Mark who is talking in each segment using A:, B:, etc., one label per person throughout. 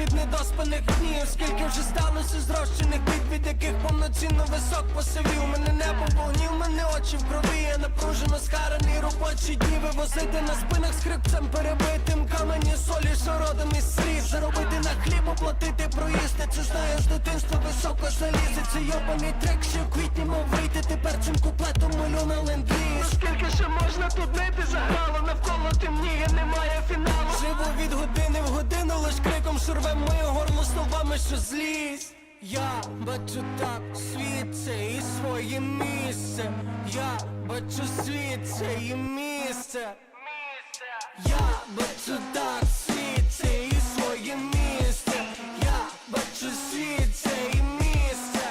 A: від недоспаних днів. Скільки вже сталося зрощених бід, від яких повноцінно висок посивів. Мене небо вогнів, мене очі в крові. Я напружено схарений робочі дні. Вивозити на спинах з хребцем перебитим. Камені солі, що родом із сліз. Заробити на хліб, оплатити проїзди. Це знаю з дитинства, високо залізе. Це йобаний трек, що в квітні мав вийти. Тепер цим куплетом молю на ленд-ліз. Скільки ще можна тут нити заграло? Навколо темніє, немає фіналу. Живу від години в годину, лиш криком шурве моє горло словами, що злізь. Я бачу так світ, це і своє місце. Я бачу світ, це і місце. Я бачу так світ, це і своє місце. Я бачу світ, це і місце.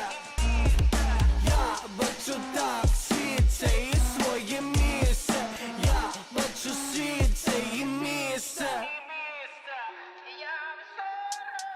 A: Я бачу так світ, це і своє місце. Я бачу світ, це і місце.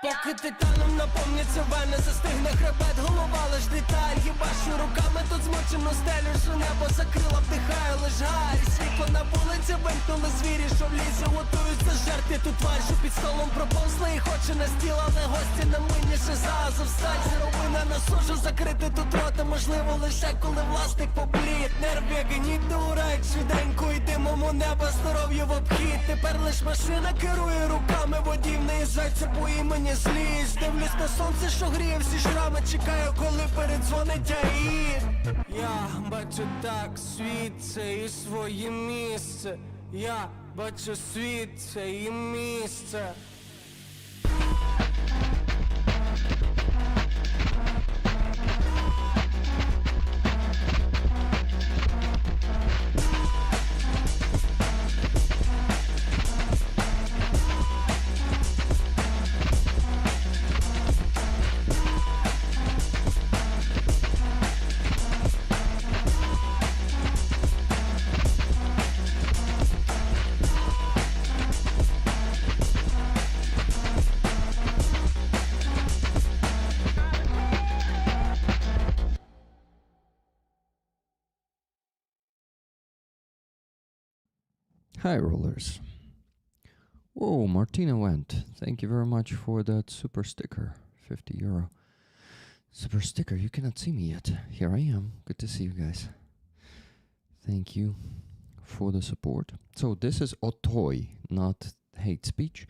A: Поки титаном наповняться вени, застигне хребет, голова лиш деталь. Їбашу руками тут змочену стелю, що небо закрила, вдихаю лиш гарь. Світло на вулиці вимкнули звірі, що в лісі готуються жерти. Тут тварь, що під столом проповзла і хоче на стіл, але гості на мині ще зразу встать. Заробина на сужу, закрити тут рота, можливо лише коли власник поблід. Нерви гніт доурають швиденько, йдемо неба, здоров'я в обхід. Тепер лиш машина керує руками, водій в неї зветься по імені злість. Дивлюсь на сонце, що гріє всі шрами, чекаю, коли передзвонить АІД. Я бачу так світ, це і своє місце. Я бачу світ, це і місце.
B: Hi rollers. Whoa, Martina went. Thank you very much for that super sticker. €50. Super sticker, you cannot see me yet. Here I am. Good to see you guys. Thank you for the support. So this is Otoy, not hate speech.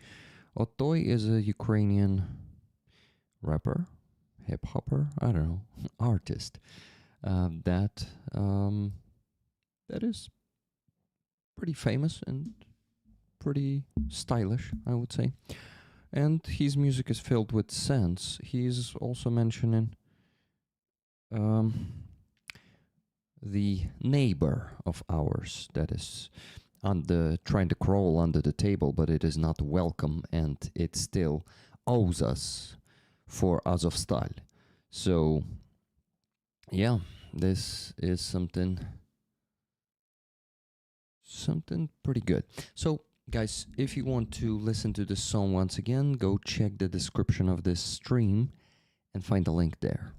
B: Otoy is a Ukrainian rapper, hip-hopper, I don't know, artist. That is pretty famous and pretty stylish, I would say. And his music is filled with sense. He's also mentioning the neighbor of ours that is trying to crawl under the table, but it is not welcome and it still owes us for Azovstal. So, yeah, this is something pretty good. So, guys, if you want to listen to this song once again, go check the description of this stream and find the link there.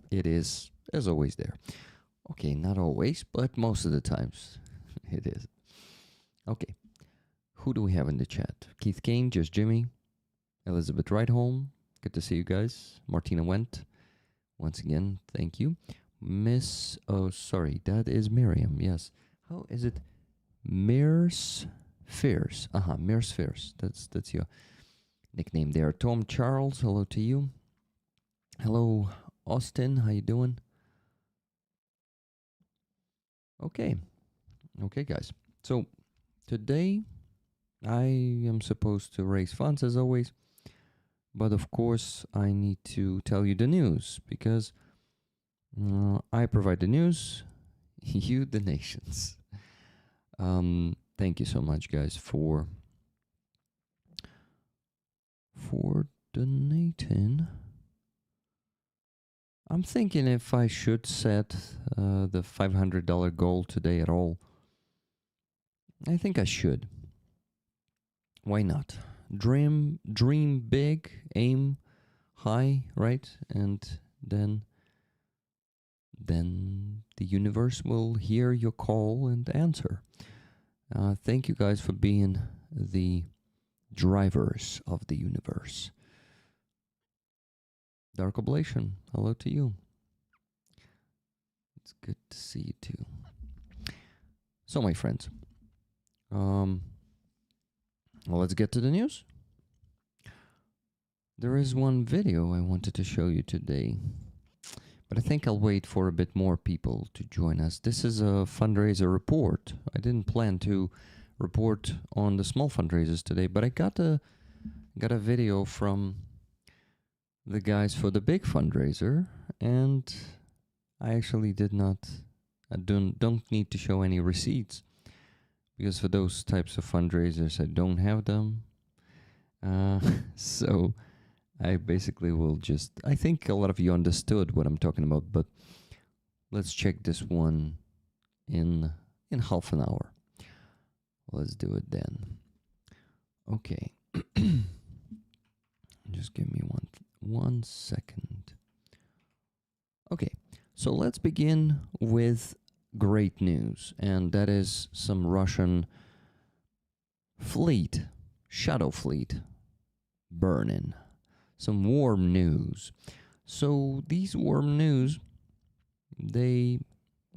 B: It is, as always, there. Okay, not always, but most of the times it is. Okay, who do we have in the chat? Keith Kane, Just Jimmy, Elizabeth Rightholm, good to see you guys. Martina Wendt, once again, thank you. That is Miriam, yes. How is it? Mears Fierce. Mears Fierce. That's your nickname there. Tom Charles, hello to you. Hello, Austin, how you doing? Okay, guys. So today I am supposed to raise funds as always, but of course I need to tell you the news because I provide the news, you the nations. Thank you so much, guys, for donating. I'm thinking if I should set the $500 goal today at all. I think I should. Why not? Dream big, aim high, right? And then the universe will hear your call and answer. Thank you guys for being the drivers of the universe. Dark Oblation, hello to you. It's good to see you too. So, my friends, well, let's get to the news. There is one video I wanted to show you today, but I think I'll wait for a bit more people to join us. This is a fundraiser report. I didn't plan to report on the small fundraisers today, but I got a video from the guys for the big fundraiser, and I actually don't need to show any receipts, because for those types of fundraisers I don't have them. So I basically will I think a lot of you understood what I'm talking about, but let's check this one in half an hour. Let's do it then. Okay. Just give me one second. Okay, so let's begin with great news, and that is some Russian fleet, shadow fleet, burning. Some warm news. So these warm news, they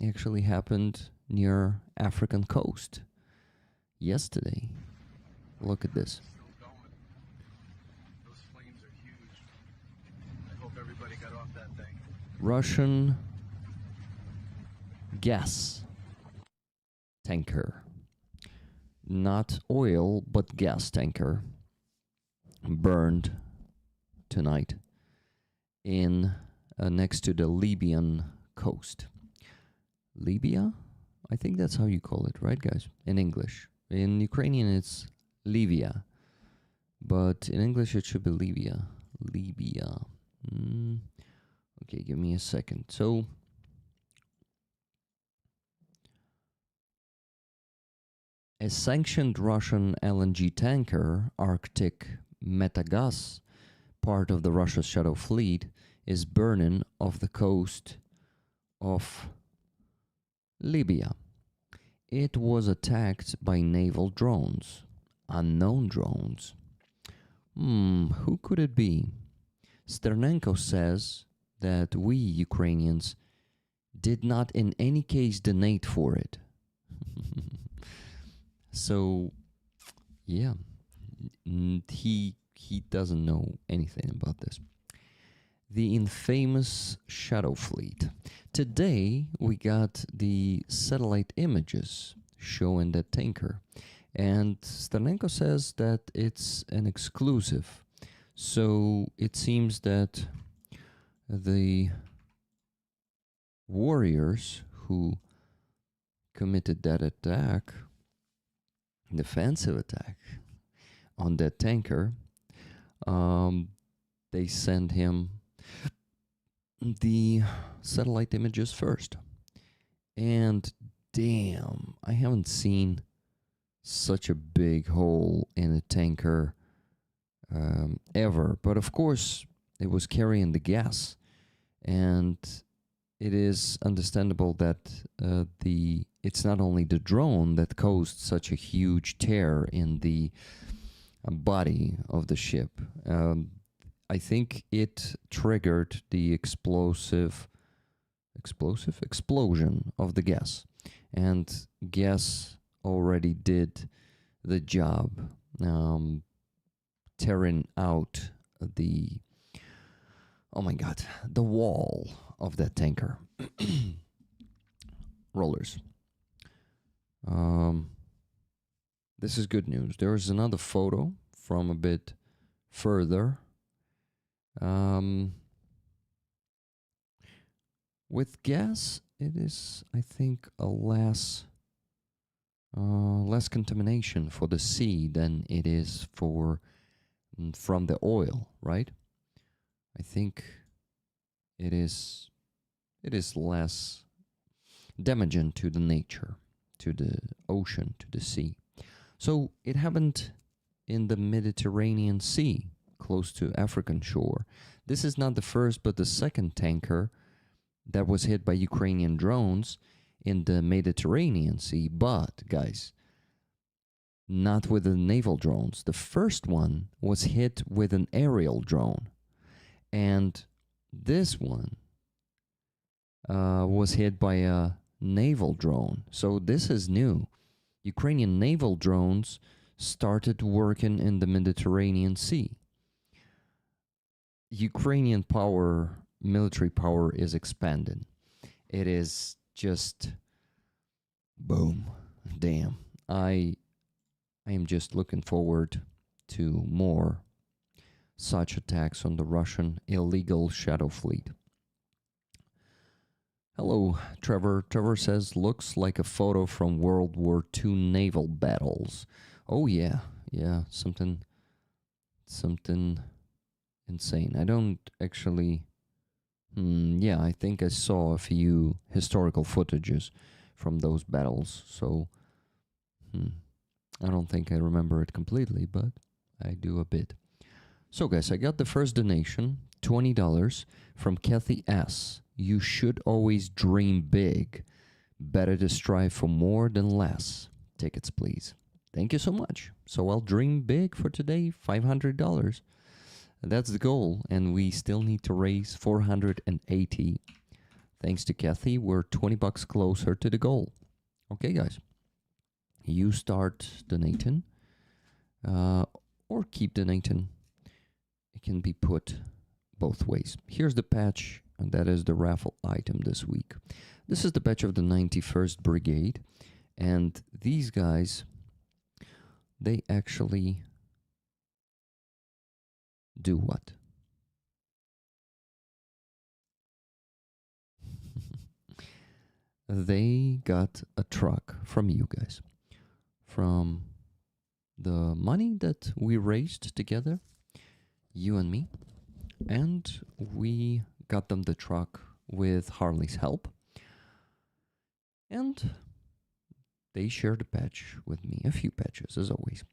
B: actually happened near African coast yesterday. Look at this.
C: Those flames are huge. I hope everybody got off that thing.
B: Russian gas tanker. Not oil, but gas tanker. Burned tonight in next to the Libyan coast. Libya? I think that's how you call it, right, guys? In English. In Ukrainian, it's Livia. But in English, it should be Libya. Libya. Okay, give me a second. So, a sanctioned Russian LNG tanker, Arctic Metagas, part of the Russia's shadow fleet, is burning off the coast of Libya. It was attacked by naval drones, unknown drones. Who could it be? Sternenko says that we Ukrainians did not in any case donate for it. So, yeah, he doesn't know anything about this. The infamous shadow fleet. Today we got the satellite images showing that tanker, and Sternenko says that it's an exclusive. So it seems that the warriors who committed that attack, defensive attack on that tanker, they send him the satellite images first. And damn, I haven't seen such a big hole in a tanker ever. But of course, it was carrying the gas. And it is understandable that it's not only the drone that caused such a huge tear in the body of the ship. I think it triggered the explosion of the gas, and gas already did the job, tearing out the wall of that tanker. Rollers. This is good news. There is another photo from a bit further. With gas, it is, I think, a less contamination for the sea than it is from the oil, right? I think it is less damaging to the nature, to the ocean, to the sea. So it happened in the Mediterranean Sea, close to African shore. This is not the first, but the second tanker that was hit by Ukrainian drones in the Mediterranean Sea. But, guys, not with the naval drones. The first one was hit with an aerial drone. And This one was hit by a naval drone. So this is new. Ukrainian naval drones started working in the Mediterranean Sea. Ukrainian military power is expanding. It is just boom, damn. I am just looking forward to more such attacks on the Russian illegal shadow fleet. Hello, Trevor. Trevor says, looks like a photo from World War II naval battles. Oh yeah, something insane. I don't actually... yeah, I think I saw a few historical footages from those battles, so... I don't think I remember it completely, but I do a bit. So guys, I got the first donation, $20, from Kathy S. You should always dream big. Better to strive for more than less. Tickets, please. Thank you so much. So I'll dream big for today, $500. That's the goal, and we still need to raise 480. Thanks to Kathy, we're $20 closer to the goal. Okay, guys. You start donating, or keep donating. It can be put both ways. Here's the patch, and that is the raffle item this week. This is the patch of the 91st Brigade, and these guys, they actually do what? They got a truck from you guys. From the money that we raised together, you and me, and we got them the truck with Harley's help, and they shared a patch with me, a few patches as always.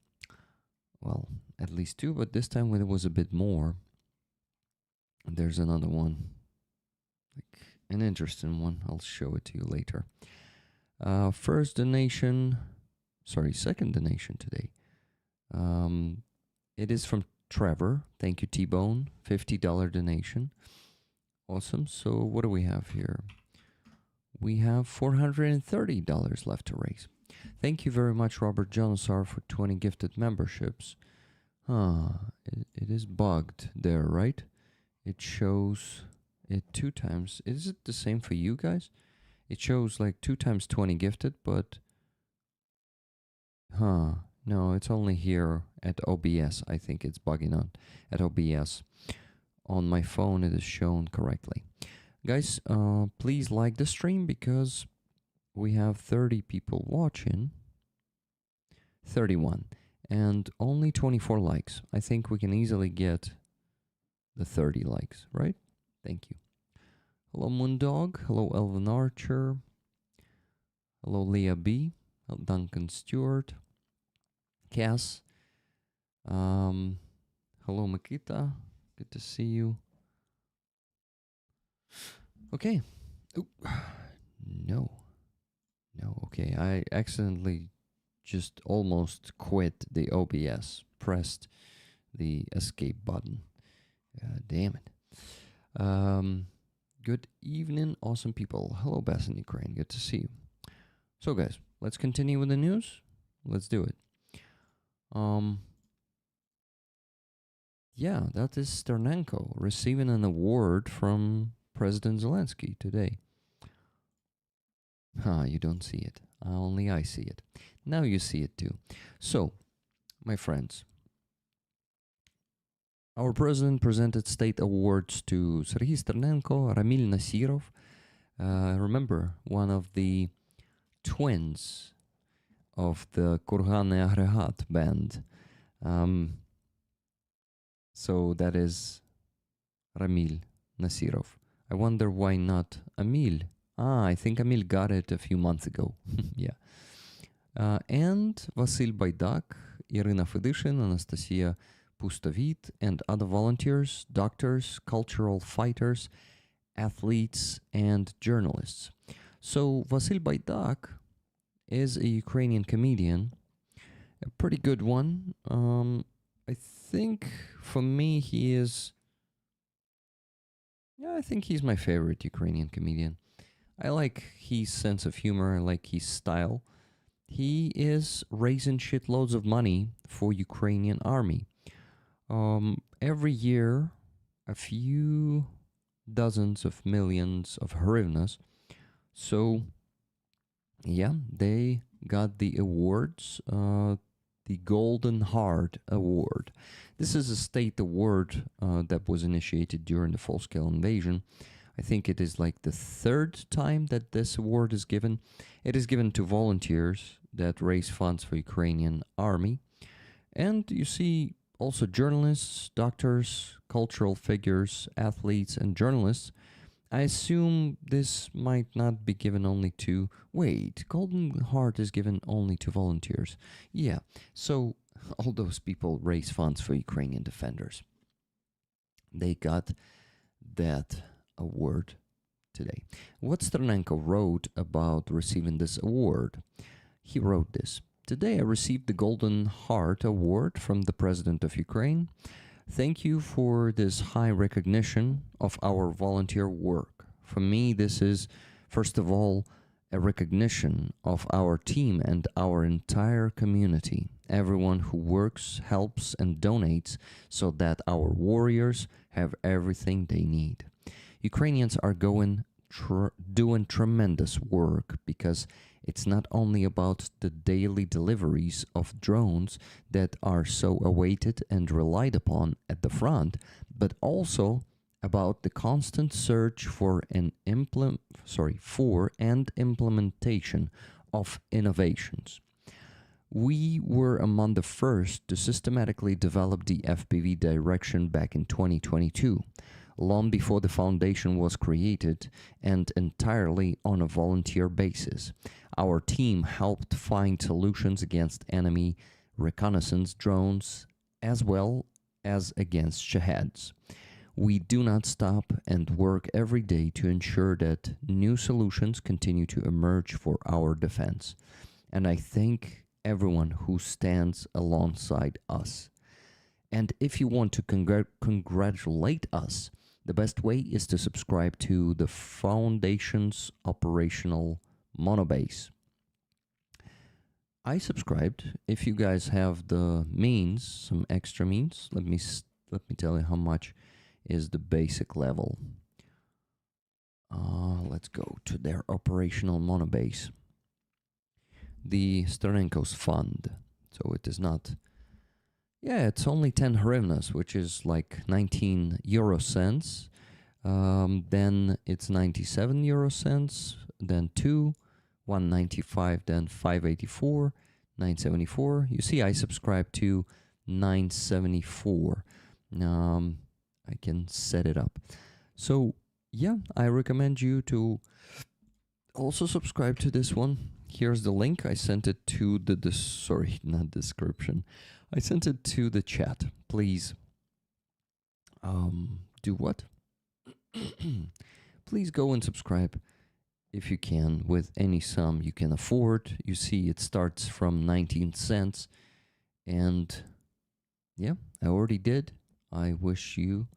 B: Well, at least two, but this time when it was a bit more, there's another one, like an interesting one. I'll show it to you later. Second donation today. It is from Trevor. Thank you, T-Bone. $50 donation. Awesome. So what do we have here? We have $430 left to raise. Thank you very much, Robert Jonosar, for 20 gifted memberships. It is bugged there, right? It shows it 2 times. Is it the same for you guys? It shows like 2 times 20 gifted, but... No, it's only here at OBS. I think it's bugging out at OBS. On my phone, it is shown correctly. Guys, please like the stream because we have 30 people watching. 31. And only 24 likes. I think we can easily get the 30 likes, right? Thank you. Hello, Moondog. Hello, Elvin Archer. Hello, Leah B. Duncan Stewart. Cass. Hello, Makita. Good to see you. Okay. Ooh. No. Okay. I accidentally just almost quit the OBS. Pressed the escape button. Damn it. Good evening, awesome people. Hello, Bass in Ukraine. Good to see you. So, guys, let's continue with the news. Let's do it. Yeah, that is Sternenko receiving an award from President Zelensky today. You don't see it. Only I see it. Now you see it too. So, my friends, our president presented state awards to Sergei Sternenko, Ramil Nasirov. Remember, one of the twins of the Kurgane Agregat band. So that is Ramil Nasirov. I wonder why not Amil. I think Amil got it a few months ago. Yeah. And Vasil Baidak, Irina Fedyshin, Anastasia Pustovit, and other volunteers, doctors, cultural fighters, athletes, and journalists. So Vasil Baidak is a Ukrainian comedian, a pretty good one. I think for me he is Yeah, I think he's my favorite Ukrainian comedian. I like his sense of humor, I like his style. He is raising shitloads of money for Ukrainian army. Every year, a few dozens of millions of hryvnias. So, yeah, they got the awards, the Golden Heart Award. This is a state award that was initiated during the full-scale invasion. I think it is like the third time that this award is given. It is given to volunteers that raise funds for Ukrainian army. And you see also journalists, doctors, cultural figures, athletes, and journalists. I assume this might not be given only to... Wait, Golden Heart is given only to volunteers. Yeah, so all those people raise funds for Ukrainian defenders. They got that award today. What Sternenko wrote about receiving this award, he wrote this. Today I received the Golden Heart Award from the President of Ukraine. Thank you for this high recognition of our volunteer work. For me, this is, first of all, a recognition of our team and our entire community. Everyone who works, helps, and donates so that our warriors have everything they need. Ukrainians are doing tremendous work because it's not only about the daily deliveries of drones that are so awaited and relied upon at the front, but also about the constant search for and implementation of innovations. We were among the first to systematically develop the FPV direction back in 2022, long before the foundation was created and entirely on a volunteer basis. Our team helped find solutions against enemy reconnaissance drones as well as against Shaheeds. We do not stop and work every day to ensure that new solutions continue to emerge for our defense. And I thank everyone who stands alongside us. And if you want to congratulate us, the best way is to subscribe to the Foundation's operational monobase. I subscribed. If you guys have the means, some extra means, let me tell you how much is the basic level. Let's go to their operational monobase. The Sternenko's fund. So it is not... Yeah, it's only 10 hryvnias, which is like 19 euro cents. Then it's 97 euro cents, then 2, 195, then 584, 974. You see, I subscribe to 974. I can set it up. So, yeah, I recommend you to also subscribe to this one. Here's the link. I sent it to the sorry, not description. I sent it to the chat. Please do what? Please go and subscribe if you can with any sum you can afford. You see it starts from 19 cents. And yeah, I already did. I wish you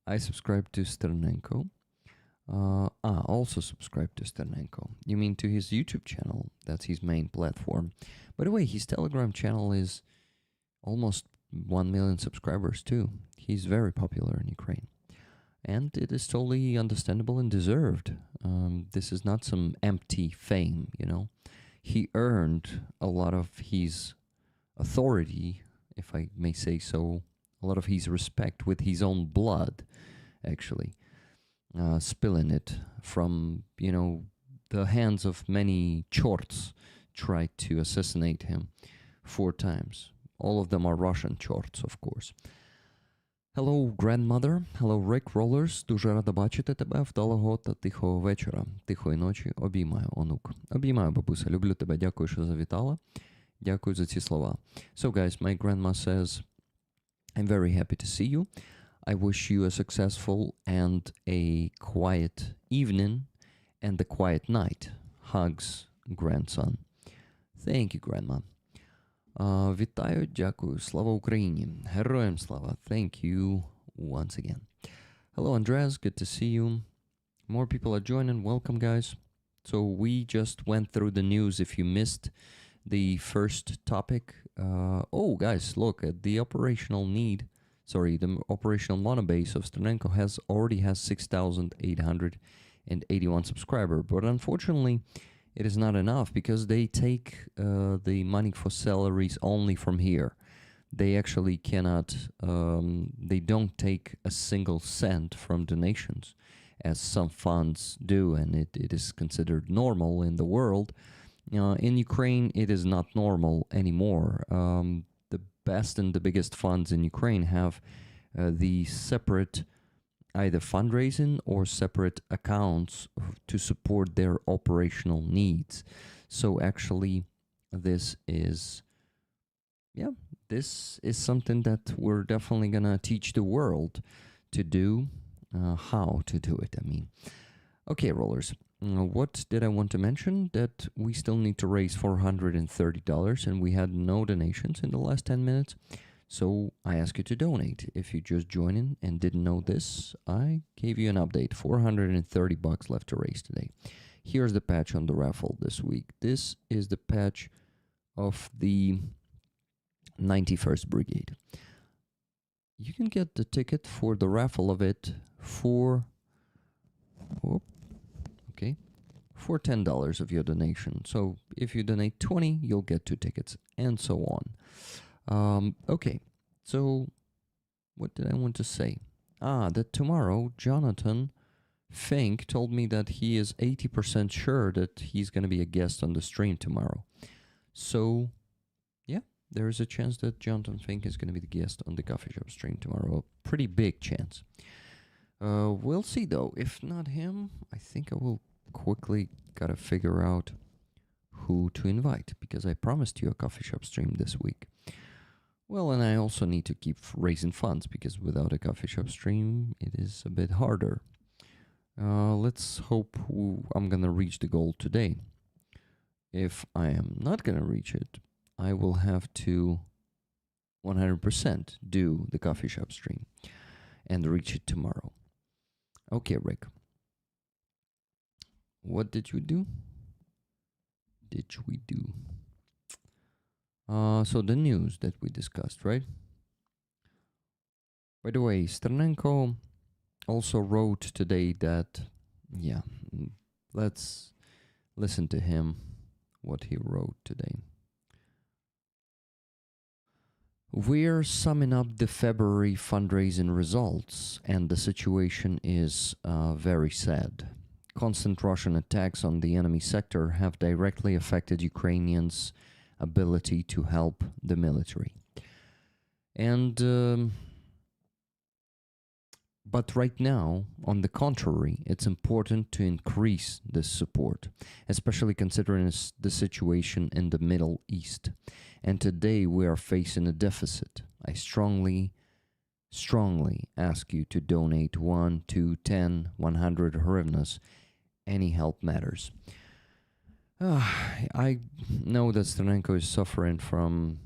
B: I subscribe to Sternenko. Also subscribe to Sternenko. You mean to his YouTube channel? That's his main platform. By the way, his Telegram channel is almost 1 million subscribers too. He's very popular in Ukraine. And it is totally understandable and deserved. This is not some empty fame, you know. He earned a lot of his authority, if I may say so, a lot of his respect with his own blood, actually. Spilling it from, you know, the hands of many chorts tried to assassinate him 4 times. All of them are Russian chorts, of course. Hello, grandmother. Hello, Rick Rollers. Дуже рада бачити тебе. Вдалого та тихого вечора. Тихої ночі. Обіймаю, онук. Обіймаю, бабуся. Люблю тебе. Дякую, що завітала. Дякую за ці слова. So, guys, my grandma says, I'm very happy to see you. I wish you a successful and a quiet evening and a quiet night. Hugs, grandson. Thank you, Grandma. Вітаю, дякую, слава Україні, героям слава, thank you once again. Hello, Andres, good to see you. More people are joining, welcome, guys. So we just went through the news. If you missed the first topic, oh, guys, look at the operational need. Sorry, the operational monobase of Stranenko already has 6,881 subscribers, but unfortunately, it is not enough because they take the money for salaries only from here. They actually cannot, they don't take a single cent from donations, as some funds do, and it is considered normal in the world. In Ukraine, it is not normal anymore. The best and the biggest funds in Ukraine have the separate either fundraising or separate accounts to support their operational needs. So actually, this is something that we're definitely gonna teach the world to do, how to do it, I mean. Okay, rollers, what did I want to mention? That we still need to raise $430 and we had no donations in the last 10 minutes. So I ask you to donate. If you just joined in and didn't know this, I gave you an update. $430 left to raise today. Here's the patch on the raffle this week. This is the patch of the 91st Brigade. You can get the ticket for the raffle of it for $10 of your donation. So if you donate 20, you'll get 2 tickets, and so on. Okay, so what did I want to say? That tomorrow, Jonathan Fink told me that he is 80% sure that he's going to be a guest on the stream tomorrow. So, yeah, there is a chance that Jonathan Fink is going to be the guest on the coffee shop stream tomorrow. A pretty big chance. We'll see, though. If not him, I think I will quickly gotta figure out who to invite, because I promised you a coffee shop stream this week. Well, and I also need to keep raising funds, because without a coffee shop stream, it is a bit harder. Let's hope I'm gonna reach the goal today. If I am not gonna reach it, I will have to 100% do the coffee shop stream and reach it tomorrow. Okay, Rick. What did we do? So the news that we discussed, right? By the way, Stranenko also wrote today that, yeah, let's listen to him, what he wrote today. We're summing up the February fundraising results, and the situation is very sad. Constant Russian attacks on the enemy sector have directly affected Ukrainians' ability to help the military. And but right now, on the contrary, it's important to increase this support, especially considering the situation in the Middle East. And today we are facing a deficit. I strongly ask you to donate 1, 2, 10, 100 hryvnias. Any help matters. I know that Stranenko is suffering from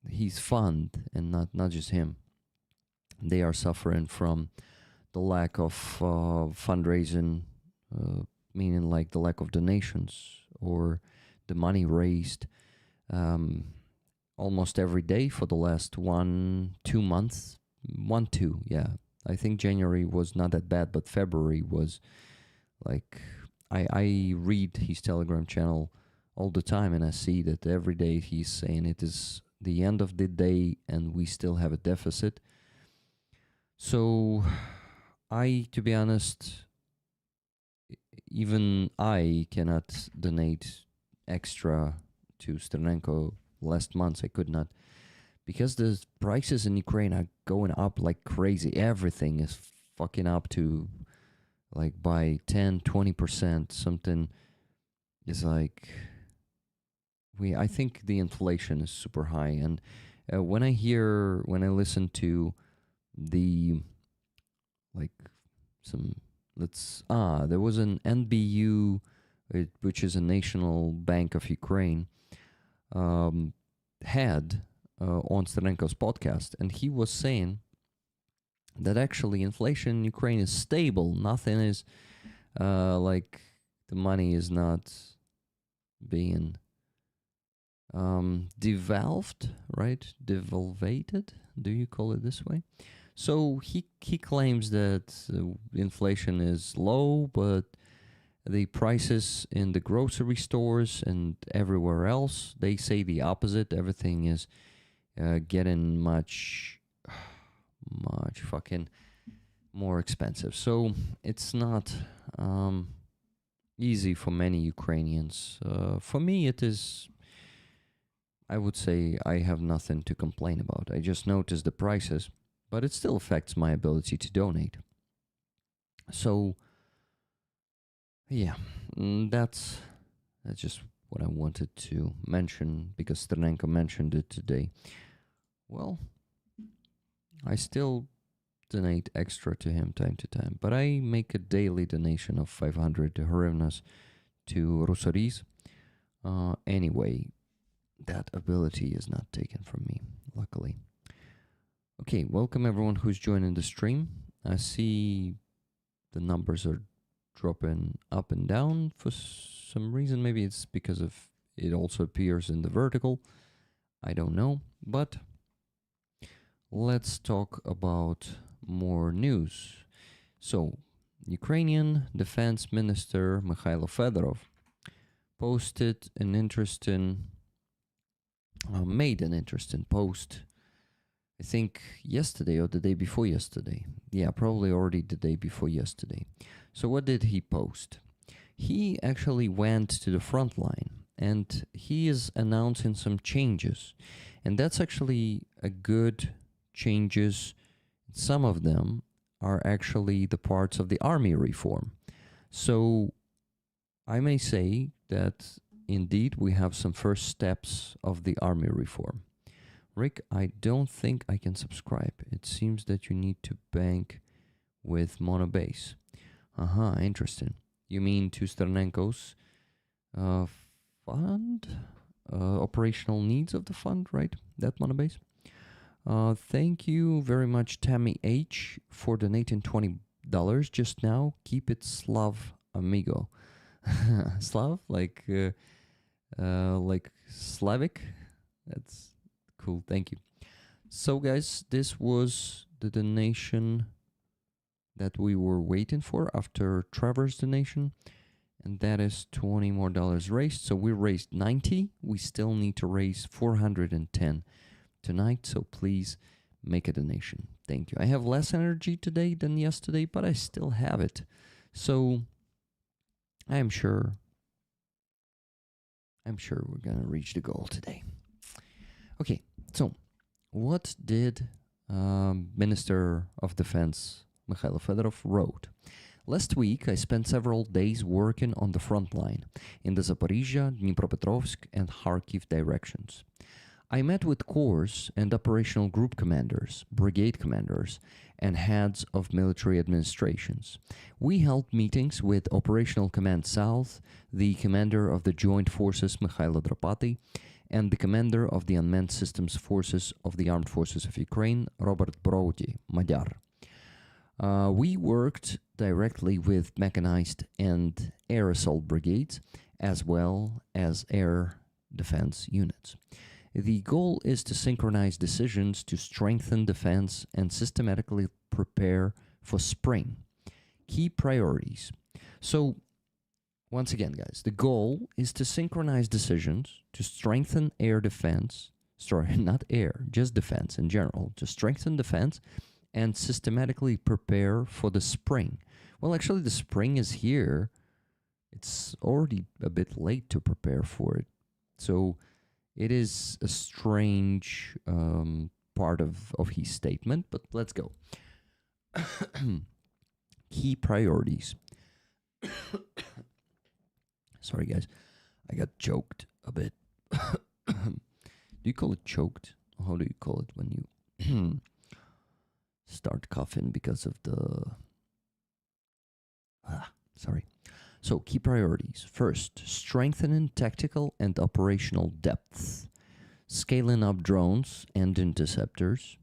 B: his fund, and not just him. They are suffering from the lack of fundraising, meaning like the lack of donations or the money raised almost every day for the last 1-2 months. 1-2, yeah. I think January was not that bad, but February was like, I read his Telegram channel all the time, and I see that every day he's saying it is the end of the day and we still have a deficit. So to be honest, even I cannot donate extra to Stranenko. Last month I could not, because the prices in Ukraine are going up like crazy. Everything is fucking up to like by 10-20%. Something is like, I think the inflation is super high. And when I listen to the like there was an NBU, which is a National Bank of Ukraine, had on Sterenko's podcast, and he was saying that actually inflation in Ukraine is stable. Nothing is like the money is not being devalved, right? Devalvated? Do you call it this way? So he claims that inflation is low, but the prices in the grocery stores and everywhere else, they say the opposite. Everything is getting much fucking more expensive. So it's not easy for many Ukrainians. For me, it is. I would say I have nothing to complain about. I just noticed the prices, but it still affects my ability to donate. So, yeah, that's just what I wanted to mention because Sternenko mentioned it today. Well, I still donate extra to him time to time, but I make a daily donation of 500 hryvnias to Rusaris. Anyway, that ability is not taken from me, luckily. Okay, welcome everyone who's joining the stream. I see the numbers are dropping up and down for some reason. Maybe it's because of it also appears in the vertical. I don't know, but let's talk about more news. So, Ukrainian Defense Minister Mikhailo Fedorov posted an interesting made an interesting post, I think yesterday or the day before yesterday. Yeah, probably already the day before yesterday. So what did he post? He actually went to the front line and he is announcing some changes. And that's actually a good changes. Some of them are actually the parts of the army reform. So I may say that indeed we have some first steps of the army reform. Rick, I don't think I can subscribe. It seems that you need to bank with Monobase. Interesting. You mean to Sternenko's fund? Operational needs of the fund, right? That Monobase? Thank you very much, Tammy H, for donating $20 just now. Keep it Slav, amigo. Slav? Like Slavic? That's cool. Thank you. So, guys, this was the donation that we were waiting for after Trevor's donation. And that is $20 more raised. So we raised 90. We still need to raise 410 tonight. So please make a donation. Thank you. I have less energy today than yesterday, but I still have it. So I'm sure we're going to reach the goal today. Okay, so what did Minister of Defense Mikhailo Fedorov wrote? Last week, I spent several days working on the front line in the Zaporizhia, Dnipropetrovsk, and Kharkiv directions. I met with corps and operational group commanders, brigade commanders, and heads of military administrations. We held meetings with Operational Command South, the commander of the Joint Forces, Mikhailo Dropati, and the commander of the Unmanned Systems Forces of the Armed Forces of Ukraine, Robert Brody, Magyar. We worked directly with mechanized and air assault brigades, as well as air defense units. The goal is to synchronize decisions to strengthen defense and systematically prepare for spring. Key priorities. So, once again, guys, the goal is to synchronize decisions to strengthen air defense, not air, just defense in general, to strengthen defense and systematically prepare for the spring. Well, actually, the spring is here. It's already a bit late to prepare for it. So it is a strange part of his statement, but let's go. Key priorities. Sorry, guys. I got choked a bit. Do you call it choked? How do you call it when you start coughing because of the... sorry. So, key priorities. First, strengthening tactical and operational depth. Scaling up drones and interceptors.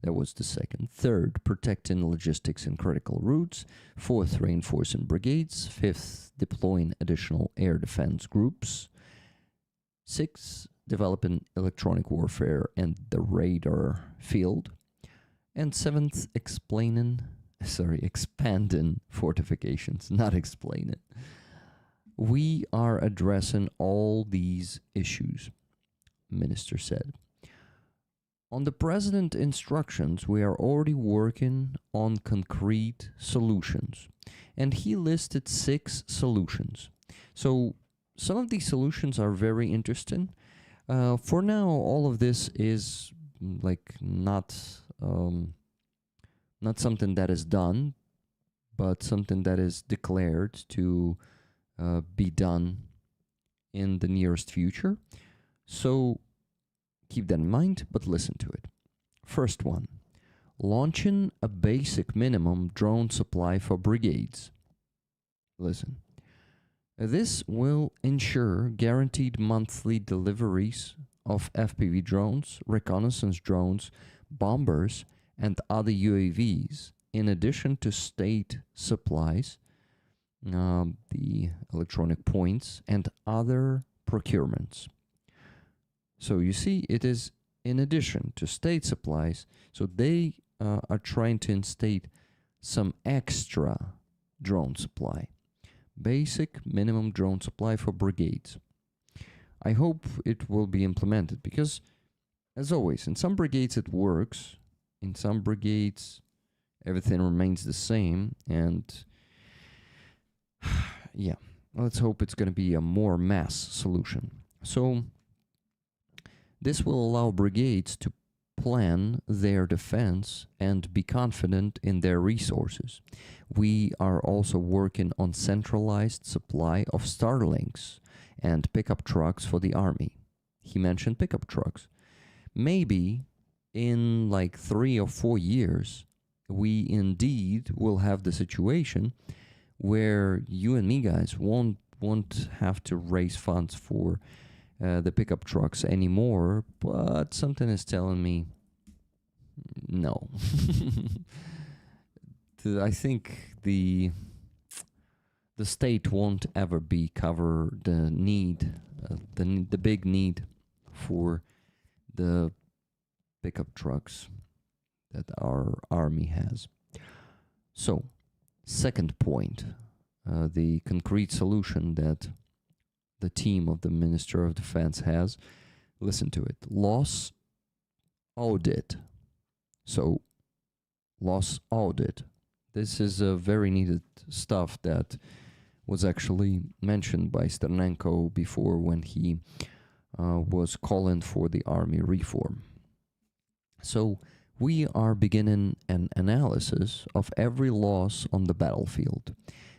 B: That was the second. Third, protecting logistics and critical routes. Fourth, reinforcing brigades. Fifth, deploying additional air defense groups. Sixth, developing electronic warfare and the radar field. And seventh, expanding fortifications, not explaining. We are addressing all these issues, Minister said. On the President's instructions, we are already working on concrete solutions. And he listed 6 solutions. So some of these solutions are very interesting. For now, all of this is not something that is done, but something that is declared to be done in the nearest future. So keep that in mind, but listen to it. First one, launching a basic minimum drone supply for brigades. Listen. This will ensure guaranteed monthly deliveries of FPV drones, reconnaissance drones, bombers, and other UAVs, in addition to state supplies, the electronic points, and other procurements. So you see, it is in addition to state supplies, so they are trying to instate some extra drone supply. Basic minimum drone supply for brigades. I hope it will be implemented because, as always, in some brigades it works, in some brigades everything remains the same, and yeah, let's hope it's going to be a more mass solution. So this will allow brigades to plan their defense and be confident in their resources. We are also working on centralized supply of Starlinks and pickup trucks for the army. He mentioned pickup trucks. Maybe in 3 or 4 years, we indeed will have the situation where you and me guys won't have to raise funds for the pickup trucks anymore, but something is telling me no. I think the state won't ever cover the need, the big need for the pickup trucks that our army has. So, second point, the concrete solution that the team of the Minister of Defense has. Listen to it. Loss audit. So, loss audit. This is a very needed stuff that was actually mentioned by Sternenko before when he was calling for the army reform. So, we are beginning an analysis of every loss on the battlefield.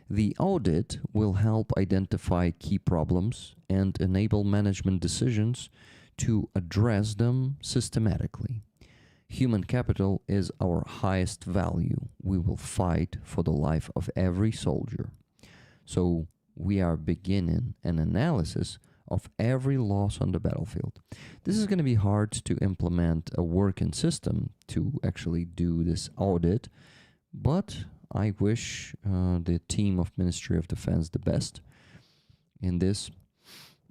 B: The audit will help identify key problems and enable management decisions to address them systematically. Human capital is our highest value. We will fight for the life of every soldier. So we are beginning an analysis of every loss on the battlefield. This is going to be hard to implement a working system to actually do this audit, but I wish the team of Ministry of Defense the best in this.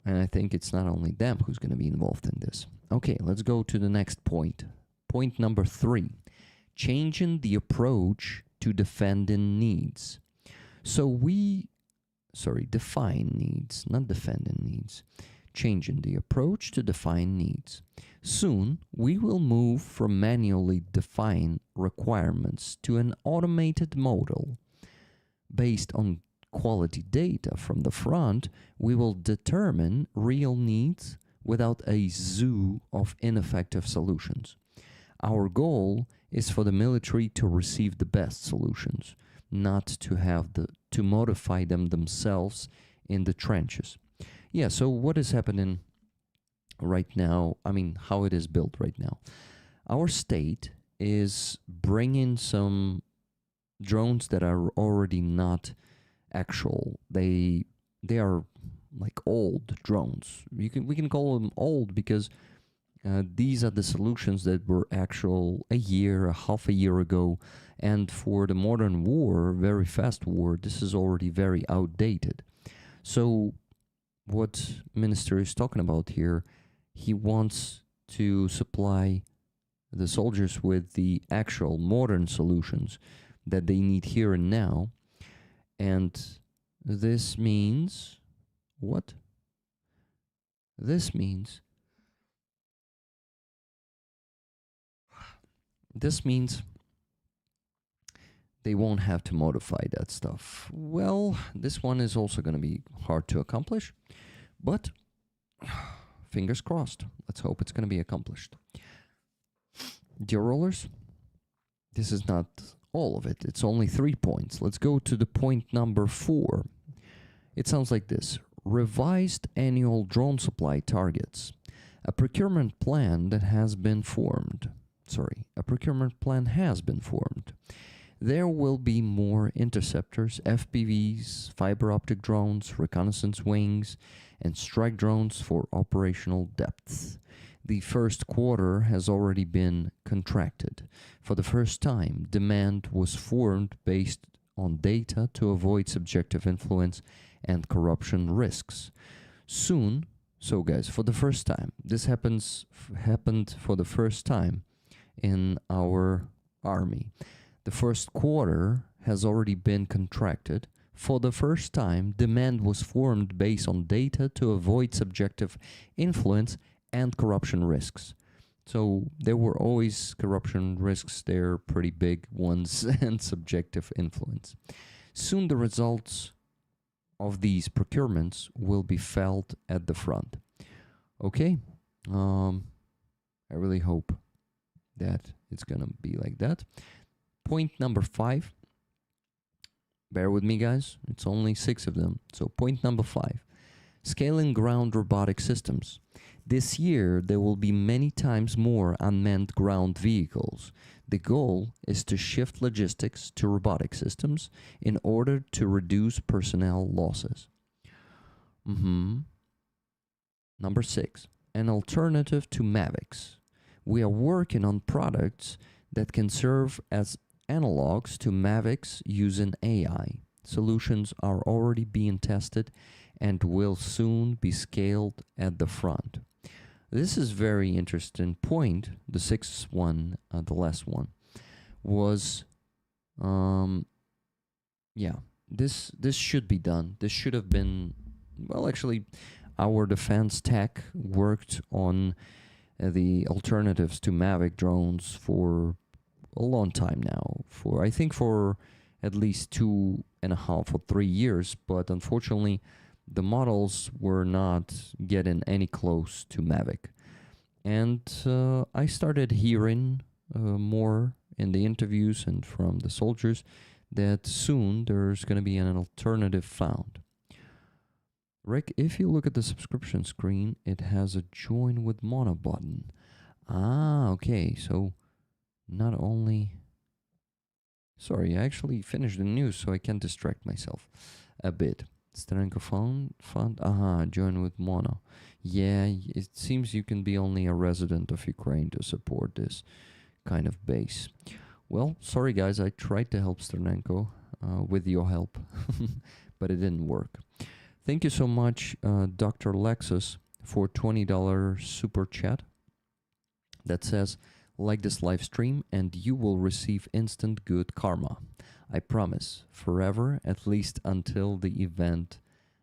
B: And I think it's not only them who's going to be involved in this. Okay, let's go to the next point. Point number 3, changing the approach to defending needs. So define needs, not defending needs. Changing the approach to define needs. Soon, we will move from manually define requirements to an automated model. Based on quality data from the front, we will determine real needs without a zoo of ineffective solutions. Our goal is for the military to receive the best solutions, not to have to modify them themselves in the trenches. Yeah, so what is happening right now? I mean, how it is built right now. Our state is bringing some drones that are already not actual. They are like old drones. We can call them old because These are the solutions that were actual a year, a half a year ago. And for the modern war, very fast war, this is already very outdated. So what Minister is talking about here, he wants to supply the soldiers with the actual modern solutions that they need here and now. And this means what? This means they won't have to modify that stuff. Well, this one is also going to be hard to accomplish, but fingers crossed. Let's hope it's going to be accomplished. Dear rollers, this is not all of it. It's only 3 points. Let's go to the point number 4. It sounds like this. Revised annual drone supply targets. A procurement plan has been formed. There will be more interceptors, FPVs, fiber optic drones, reconnaissance wings, and strike drones for operational depth. The first quarter has already been contracted. For the first time, demand was formed based on data to avoid subjective influence and corruption risks. Soon, so guys, for the first time, this happened for the first time in our army. The first quarter has already been contracted. For the first time, demand was formed based on data to avoid subjective influence and corruption risks. So there were always corruption risks, they're pretty big ones, and subjective influence. Soon the results of these procurements will be felt at the front. Okay, I really hope that it's gonna be like that. Point number 5. Bear with me, guys. It's only 6 of them. So point number 5. Scaling ground robotic systems. This year, there will be many times more unmanned ground vehicles. The goal is to shift logistics to robotic systems in order to reduce personnel losses. Number 6. An alternative to Mavics. We are working on products that can serve as analogs to Mavics using AI. Solutions are already being tested and will soon be scaled at the front. This is very interesting point. The 6th one, the last one, was, this should be done. This should have been, well, actually, our defense tech worked on the alternatives to Mavic drones for a long time now. I think for at least 2.5 or 3 years, but unfortunately, the models were not getting any close to Mavic. And I started hearing more in the interviews and from the soldiers that soon there's going to be an alternative found. Rick, if you look at the subscription screen, it has a join with Mono button. Ah, okay, so not only... Sorry, I actually finished the news, so I can distract myself a bit. Sterenko fund, join with Mono. Yeah, it seems you can be only a resident of Ukraine to support this kind of base. Well, sorry guys, I tried to help Sternenko with your help, but it didn't work. Thank you so much, Dr. Lexus, for $20 super chat that says, like this live stream and you will receive instant good karma. I promise, forever, at least until the event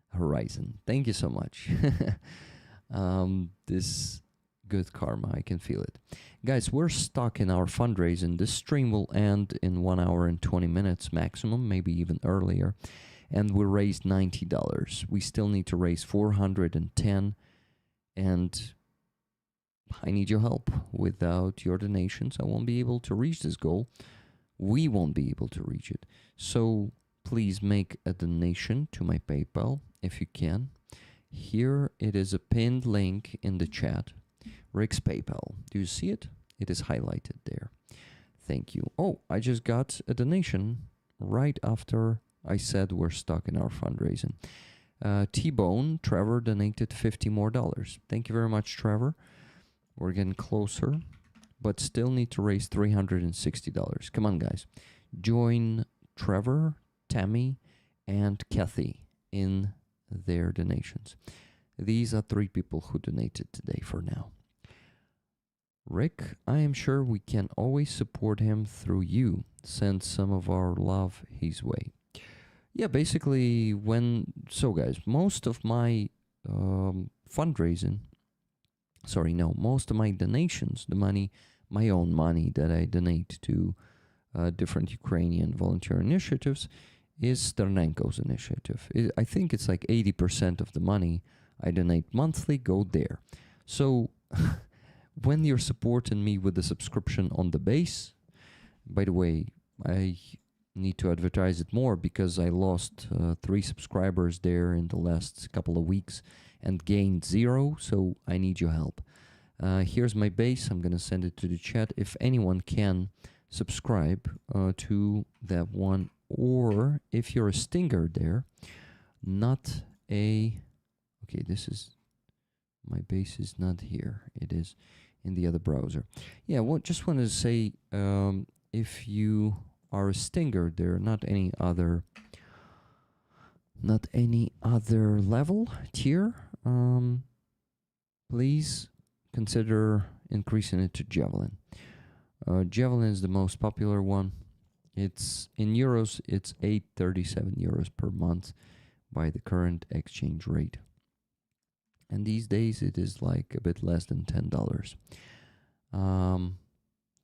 B: horizon. Thank you so much. This good karma, I can feel it. Guys, we're stuck in our fundraising. This stream will end in 1 hour and 20 minutes maximum, maybe even earlier. And we raised $90. We still need to raise 410, and I need your help. Without your donations, I won't be able to reach this goal. We won't be able to reach it. So please make a donation to my PayPal if you can. Here it is a pinned link in the chat. Rick's PayPal. Do you see it? It is highlighted there. Thank you. Oh, I just got a donation right after I said we're stuck in our fundraising. T-Bone, Trevor donated $50 more. Thank you very much, Trevor. We're getting closer, but still need to raise $360. Come on, guys. Join Trevor, Tammy, and Kathy in their donations. These are 3 people who donated today for now. Rick, I am sure we can always support him through you. Send some of our love his way. Yeah, basically, guys, most of my fundraising, most of my donations, the money, my own money that I donate to different Ukrainian volunteer initiatives, is Sternenko's initiative. I think it's like 80% of the money I donate monthly go there. So when you're supporting me with the subscription on the base, by the way, I need to advertise it more because I lost 3 subscribers there in the last couple of weeks and gained 0, so I need your help. Here's my base. I'm going to send it to the chat. If anyone can subscribe to that one, or if you're a stinger there, not a... Okay, this is... My base is not here. It is in the other browser. Yeah, just wanted to say, if you are a stinger there, not any other level, tier, please consider increasing it to Javelin. Javelin is the most popular one. It's in euros, it's 837 euros per month by the current exchange rate. And these days it is like a bit less than $10.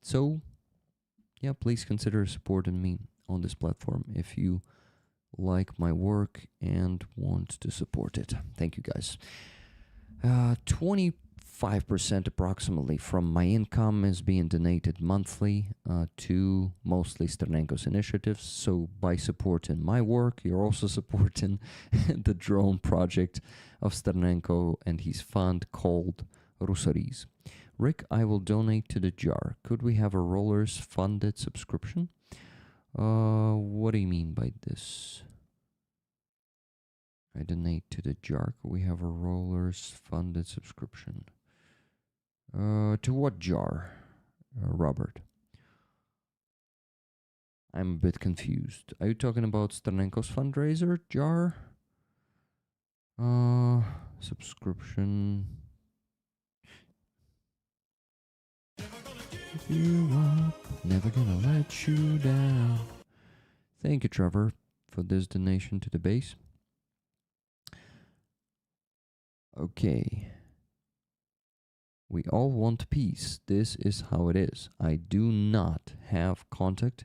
B: So yeah, please consider supporting me on this platform if you like my work and want to support it. Thank you, guys. 25% approximately from my income is being donated monthly to mostly Sternenko's initiatives. So by supporting my work, you're also supporting the drone project of Sternenko and his fund called Rusariz. Rick, I will donate to the jar. Could we have a Rollers funded subscription? What do you mean by this? I donate to the jar. Could we have a Rollers funded subscription? To what jar, Robert? I'm a bit confused. Are you talking about Sternenko's fundraiser jar? Subscription. If you up, never gonna let you down. Thank you, Trevor, for this donation to the base. Okay. We all want peace. This is how it is. I do not have contact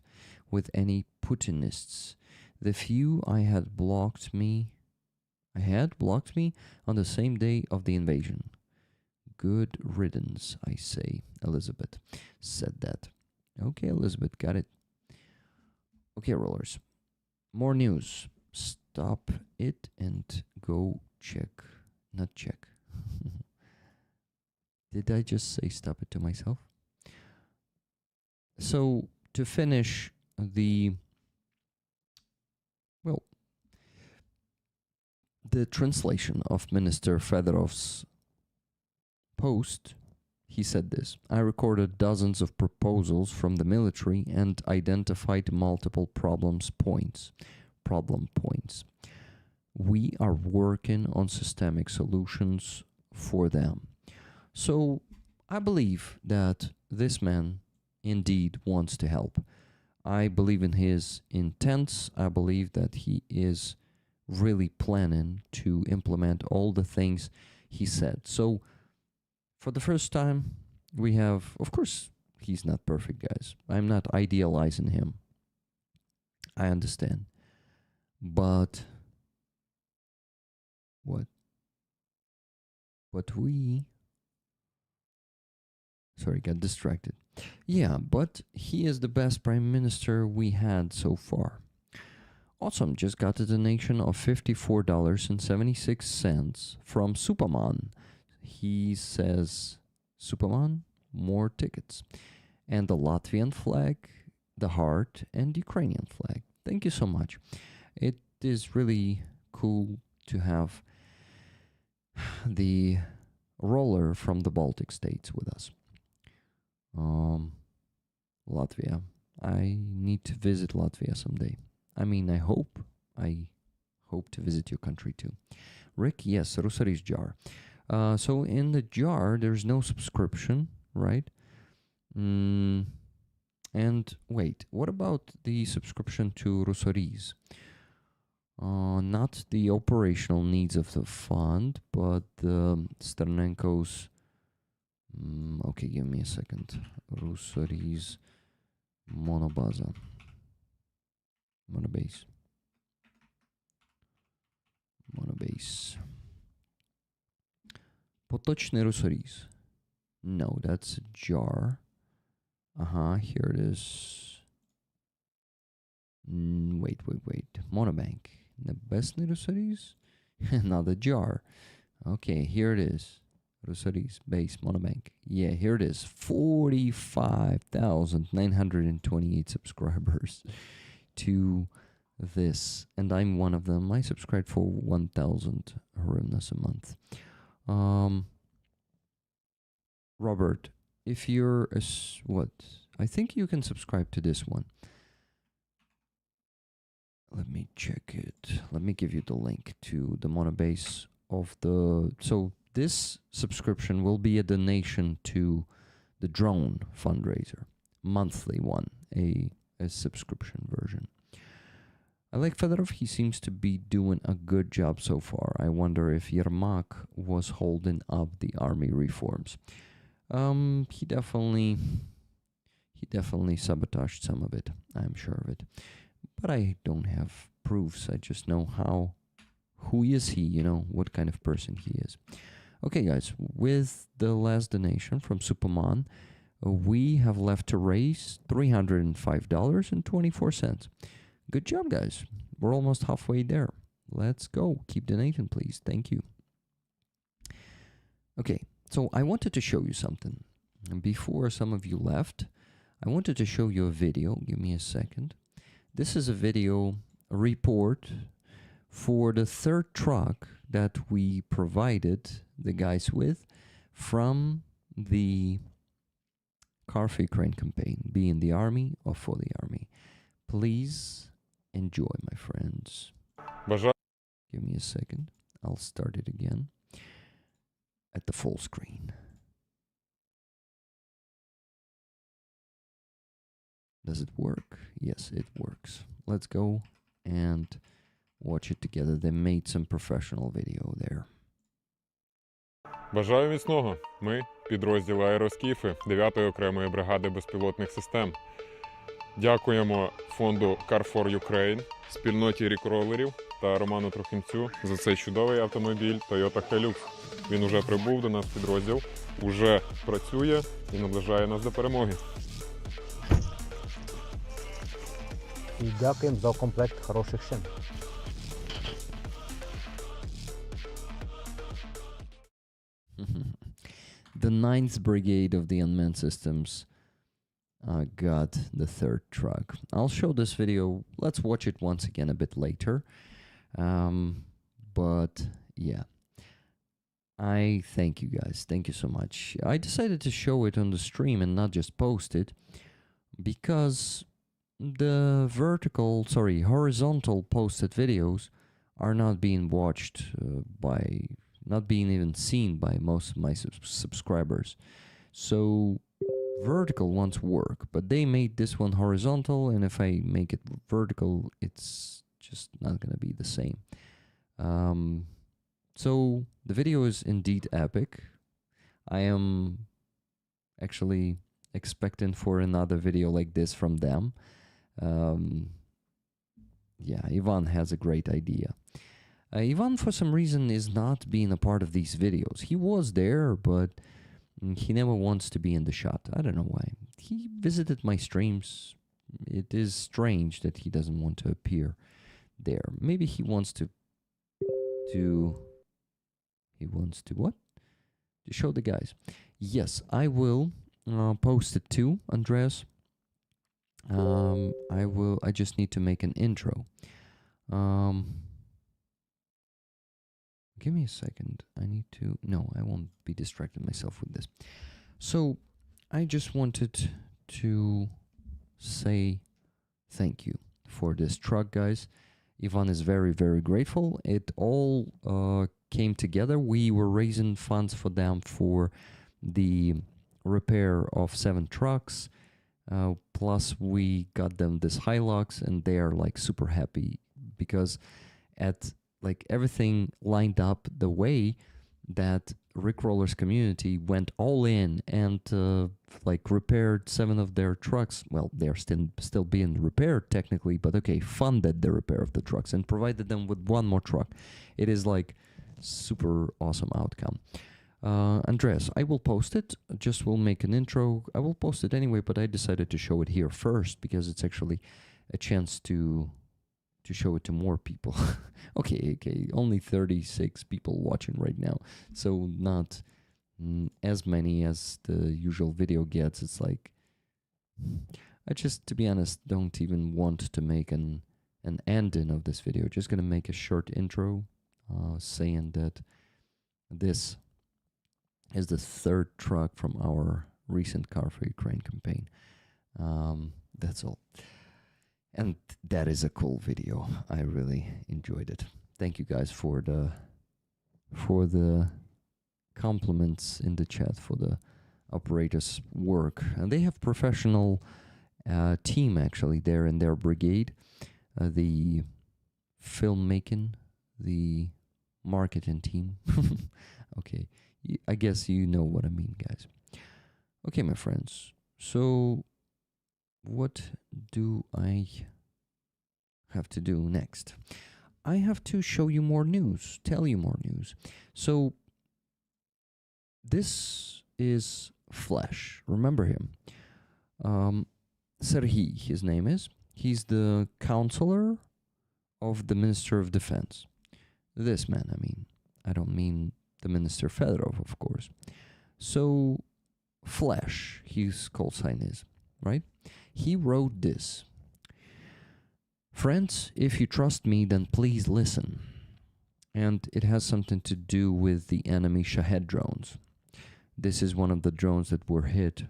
B: with any Putinists. The few I had blocked me on the same day of the invasion. Good riddance, I say. Elizabeth said that. Okay, Elizabeth, got it. Okay, Rollers. More news. Stop it and go check. Not check. Did I just say stop it to myself? So, to finish the translation of Minister Fedorov's post, he said this: I recorded dozens of proposals from the military and identified multiple problem points. We are working on systemic solutions for them. So I believe that this man indeed wants to help. I believe in his intents. I believe that he is really planning to implement all the things he said. So for the first time, we have, of course, he's not perfect, guys. I'm not idealizing him. I understand. But what? But we... Sorry, got distracted. Yeah, but he is the best prime minister we had so far. Awesome, just got a donation of $54.76 from Superman. He says, Superman, more tickets. And the Latvian flag, the heart, and Ukrainian flag. Thank you so much. It is really cool to have the roller from the Baltic states with us. Latvia. I need to visit Latvia someday. I mean, I hope to visit your country too. Rick, yes, Rusari's jar. So in the jar, there's no subscription, right? And wait, what about the subscription to Rusari's? Not the operational needs of the fund, but Sternenko's. Okay, give me a second. Rusari's Monobase. Potočny Rusari's. No, that's a jar. Here it is. Wait. Monobank. Nebesny Rusari's? Another jar. Okay, here it is. Rusari's base monobank. Yeah, here it is. 45,928 subscribers to this. And I'm one of them. I subscribe for 1,000 hryvnias a month. Robert, if you're I think you can subscribe to this one. Let me check it. Let me give you the link to the monobase of the... So this subscription will be a donation to the drone fundraiser. Monthly one, a subscription version. I like Fedorov. He seems to be doing a good job so far. I wonder if Yermak was holding up the army reforms. He definitely sabotaged some of it. I'm sure of it. But I don't have proofs. I just know who is he, what kind of person he is. Okay, guys, with the last donation from Superman, we have left to raise $305.24. Good job, guys. We're almost halfway there. Let's go. Keep donating, please. Thank you. Okay, so I wanted to show you something. And before some of you left, I wanted to show you a video. Give me a second. This is a video report for the third truck that we provided the guys with from the Car for Ukraine campaign, be in the army or for the army. Please enjoy, my friends. Give me a second. I'll start it again at the full screen. Does it work? Yes, it works. Let's go and watch it together. They made some professional video there.
D: Бажаю міцного. Ми, підрозділ аероскіфи 9-ї окремої бригади безпілотних систем. Дякуємо фонду Car for Ukraine, спільноті рік-ролерів та Роману Трохимцю за цей чудовий автомобіль Toyota Hilux. Він уже прибув до нас в підрозділ, уже працює і наближає нас до перемоги.
E: І дякуємо за комплект хороших шин.
B: The 9th Brigade of the Unmanned Systems got the third truck. I'll show this video. Let's watch it once again a bit later. But yeah, I thank you guys. Thank you so much. I decided to show it on the stream and not just post it because the horizontal posted videos are not being watched not being even seen by most of my subscribers. So vertical ones work, but they made this one horizontal, and if I make it vertical, it's just not gonna be the same. So the video is indeed epic. I am actually expecting for another video like this from them. Yeah, Ivan has a great idea. Ivan, for some reason, is not being a part of these videos. He was there, but he never wants to be in the shot. I don't know why. He visited my streams. It is strange that he doesn't want to appear there. Maybe he wants to what? To show the guys. Yes, I will post it too, Andreas. I just need to make an intro. give me a second. I need to... No, I won't be distracted myself with this. So, I just wanted to say thank you for this truck, guys. Ivan is very, very grateful. It all came together. We were raising funds for them for the repair of 7 trucks. Plus, we got them this Hilux, and they are like super happy because everything lined up the way that Rickrollers community went all in and repaired 7 of their trucks. Well, they're still being repaired technically, but okay, funded the repair of the trucks and provided them with 1 more truck. It is like super awesome outcome. Andreas, I will post it. Just will make an intro. I will post it anyway, but I decided to show it here first because it's actually a chance to show it to more people. okay, only 36 people watching right now, so not as many as the usual video gets. It's like, I just, to be honest, don't even want to make an ending of this video. Just gonna make a short intro saying that this is the 3rd truck from our recent Car for Ukraine campaign. That's all. And that is a cool video. I really enjoyed it. Thank you guys for the compliments in the chat for the operators' work. And they have professional team actually there in their brigade. The filmmaking, the marketing team. Okay, I guess you know what I mean, guys. Okay, my friends. So what do I have to do next? I have to show you more news, tell you more news. So this is Flash. Remember him? Serhiy, his name is. He's the counselor of the Minister of Defense. This man, I mean. I don't mean the Minister Fedorov, of course. So Flash, his call sign is, right? He wrote this. Friends, if you trust me, then please listen. And it has something to do with the enemy Shahed drones. This is one of the drones that were hit.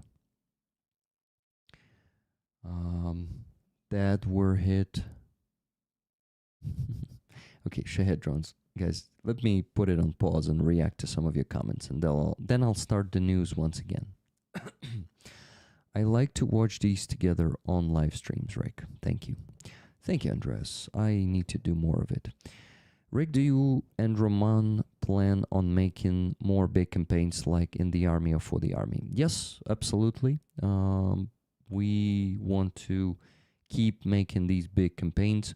B: Okay, Shahed drones. Guys, let me put it on pause and react to some of your comments, and then I'll start the news once again. I like to watch these together on live streams, Rick. Thank you. Thank you, Andres. I need to do more of it. Rick, do you and Roman plan on making more big campaigns like in the army or for the army? Yes, absolutely. We want to keep making these big campaigns.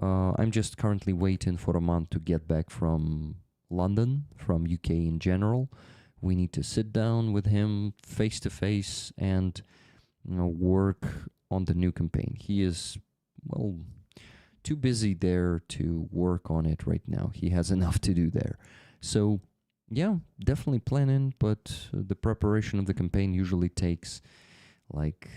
B: I'm just currently waiting for Roman to get back from London, from UK in general. We need to sit down with him face to face and work on the new campaign. He is, well, too busy there to work on it right now. He has enough to do there. So, yeah, definitely planning, but the preparation of the campaign usually takes like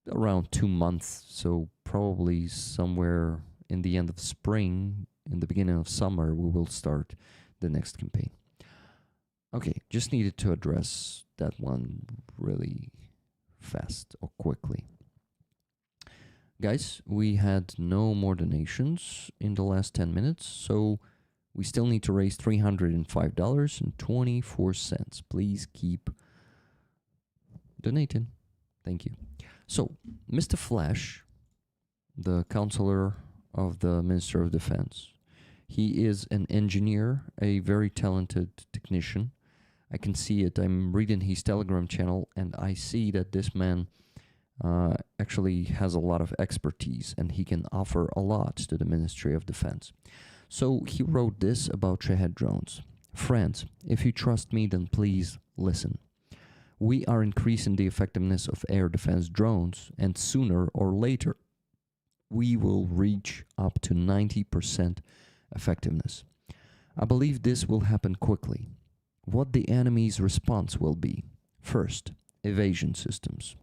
B: around 2 months. So probably somewhere in the end of spring, in the beginning of summer, we will start the next campaign. Okay, just needed to address that one really fast or quickly. Guys, we had no more donations in the last 10 minutes, so we still need to raise $305.24. Please keep donating. Thank you. So, Mr. Flash, the counselor of the Minister of Defense, he is an engineer, a very talented technician. I can see it. I'm reading his Telegram channel, and I see that this man actually has a lot of expertise, and he can offer a lot to the Ministry of Defense. So he wrote this about Shahed drones. Friends, if you trust me, then please listen. We are increasing the effectiveness of air defense drones, and sooner or later, we will reach up to 90% effectiveness. I believe this will happen quickly. What the enemy's response will be: first, evasion systems.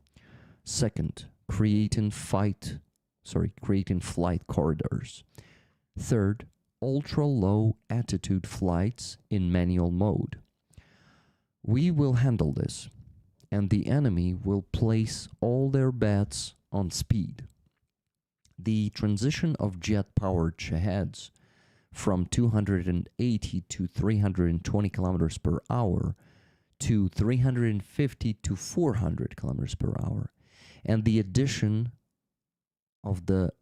B: Second, creating flight corridors. Third, ultra-low altitude flights in manual mode. We will handle this, and the enemy will place all their bets on speed. The transition of jet-powered Shaheds from 280 to 320 kilometers per hour to 350 to 400 kilometers per hour, and the addition of the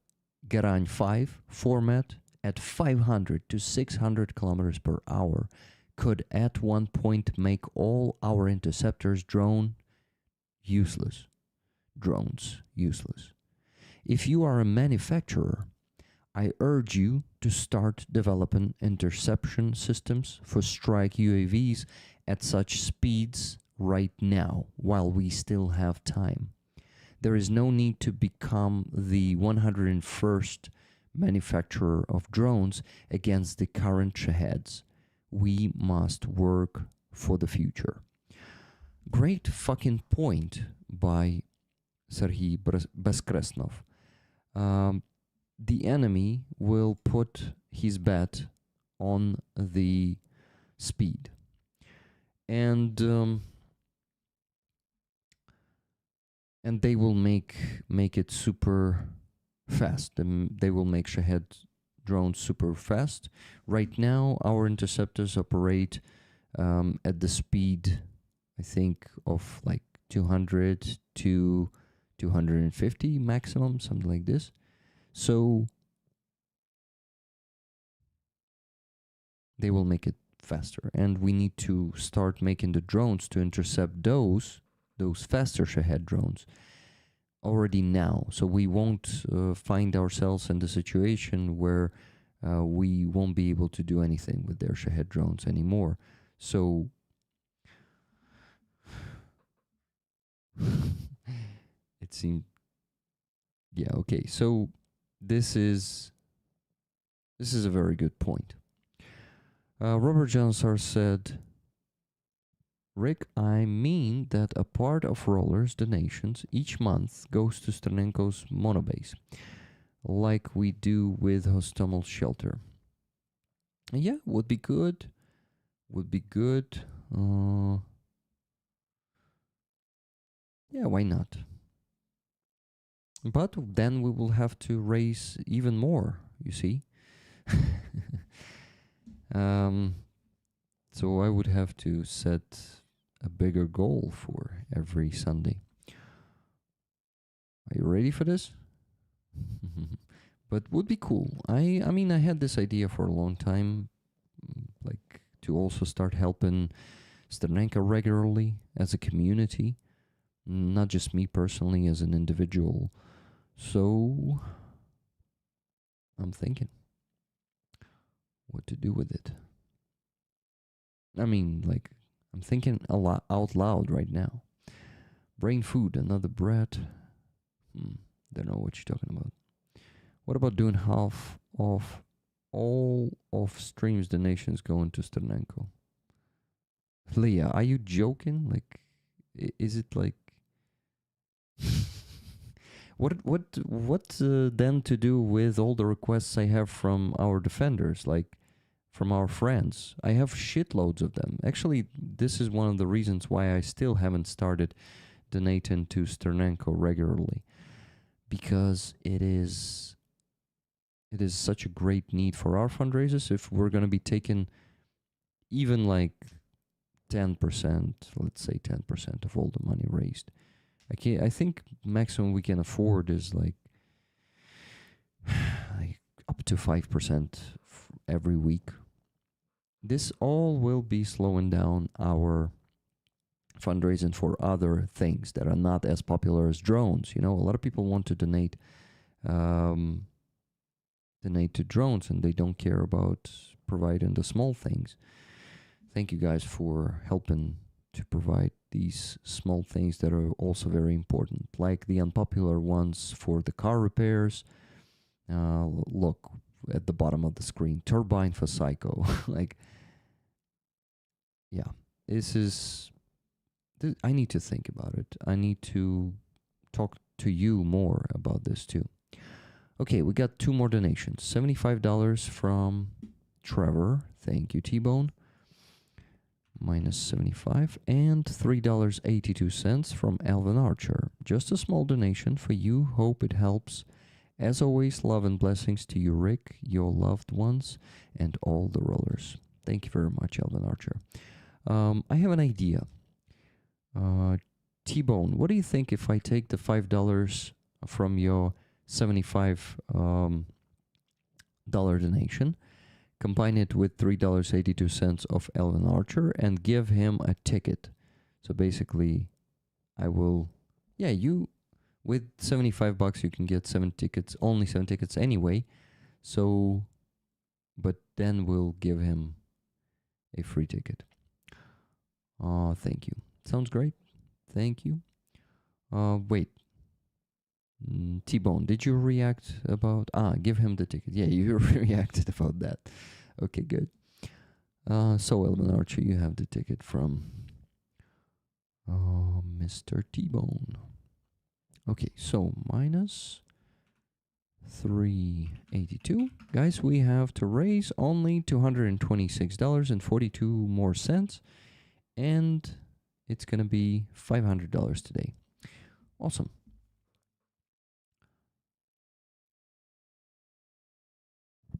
B: Garand 5 format at 500 to 600 kilometers per hour could at one point make all our interceptors drones useless. If you are a manufacturer, I urge you to start developing interception systems for strike UAVs at such speeds right now, while we still have time. There is no need to become the 101st manufacturer of drones against the current Shaheds. We must work for the future. Great fucking point by Serhiy Beskresnov. The enemy will put his bet on the speed. And they will make it super fast. They will make Shahed drones super fast. Right now, our interceptors operate at the speed, I think, of like 200 to 250 maximum, something like this. So they will make it faster, and we need to start making the drones to intercept those faster Shahed drones already now, so we won't find ourselves in the situation where we won't be able to do anything with their Shahed drones anymore. So it seemed, yeah, okay, so this is a very good point. Robert Jansar said, Rick, I mean that a part of Roller's donations each month goes to Sternenko's monobase, like we do with Hostomel Shelter. Yeah, would be good. Yeah, why not? But then we will have to raise even more, you see. So I would have to set a bigger goal for every Sunday. Are you ready for this? But would be cool. I mean, I had this idea for a long time, like to also start helping Sternenka regularly as a community, not just me personally as an individual. So I'm thinking what to do with it. I mean, like, I'm thinking a lot out loud right now. Brain food, another bread. Don't know what you're talking about. What about doing half of all of streams donations going to Sternenko? Leah, are you joking? Like, is it like... What then to do with all the requests I have from our defenders, like from our friends? I have shitloads of them. Actually, this is one of the reasons why I still haven't started donating to Sternenko regularly, because it is such a great need for our fundraisers. If we're going to be taking even like 10%, let's say 10% of all the money raised, I think maximum we can afford is like up to 5% every week. This all will be slowing down our fundraising for other things that are not as popular as drones. You know, a lot of people want to donate to drones, and they don't care about providing the small things. Thank you guys for helping to provide these small things that are also very important, like the unpopular ones for the car repairs. Look at the bottom of the screen, turbine for Psycho. Like, yeah, I need to think about it. I need to talk to you more about this too. Okay, we got two more donations. $75 from Trevor, thank you, T-Bone. Minus 75. And $3.82 from Alvin Archer. Just a small donation for you. Hope it helps. As always, love and blessings to you, Rick, your loved ones, and all the rollers. Thank you very much, Alvin Archer. I have an idea. T-Bone, what do you think if I take the $5 from your $75 donation, combine it with $3.82 of Alvin Archer, and give him a ticket? So basically, I will, with $75 you can get 7 tickets, only 7 tickets anyway. So, but then we'll give him a free ticket. Thank you. Sounds great. Thank you. Wait. T-Bone, did you react about... give him the ticket. Yeah, you reacted about that. Okay, good. So, Elvin Archer, you have the ticket from Mr. T-Bone. Okay, so minus 382. Guys, we have to raise only $226.42 more cents. And it's going to be $500 today. Awesome.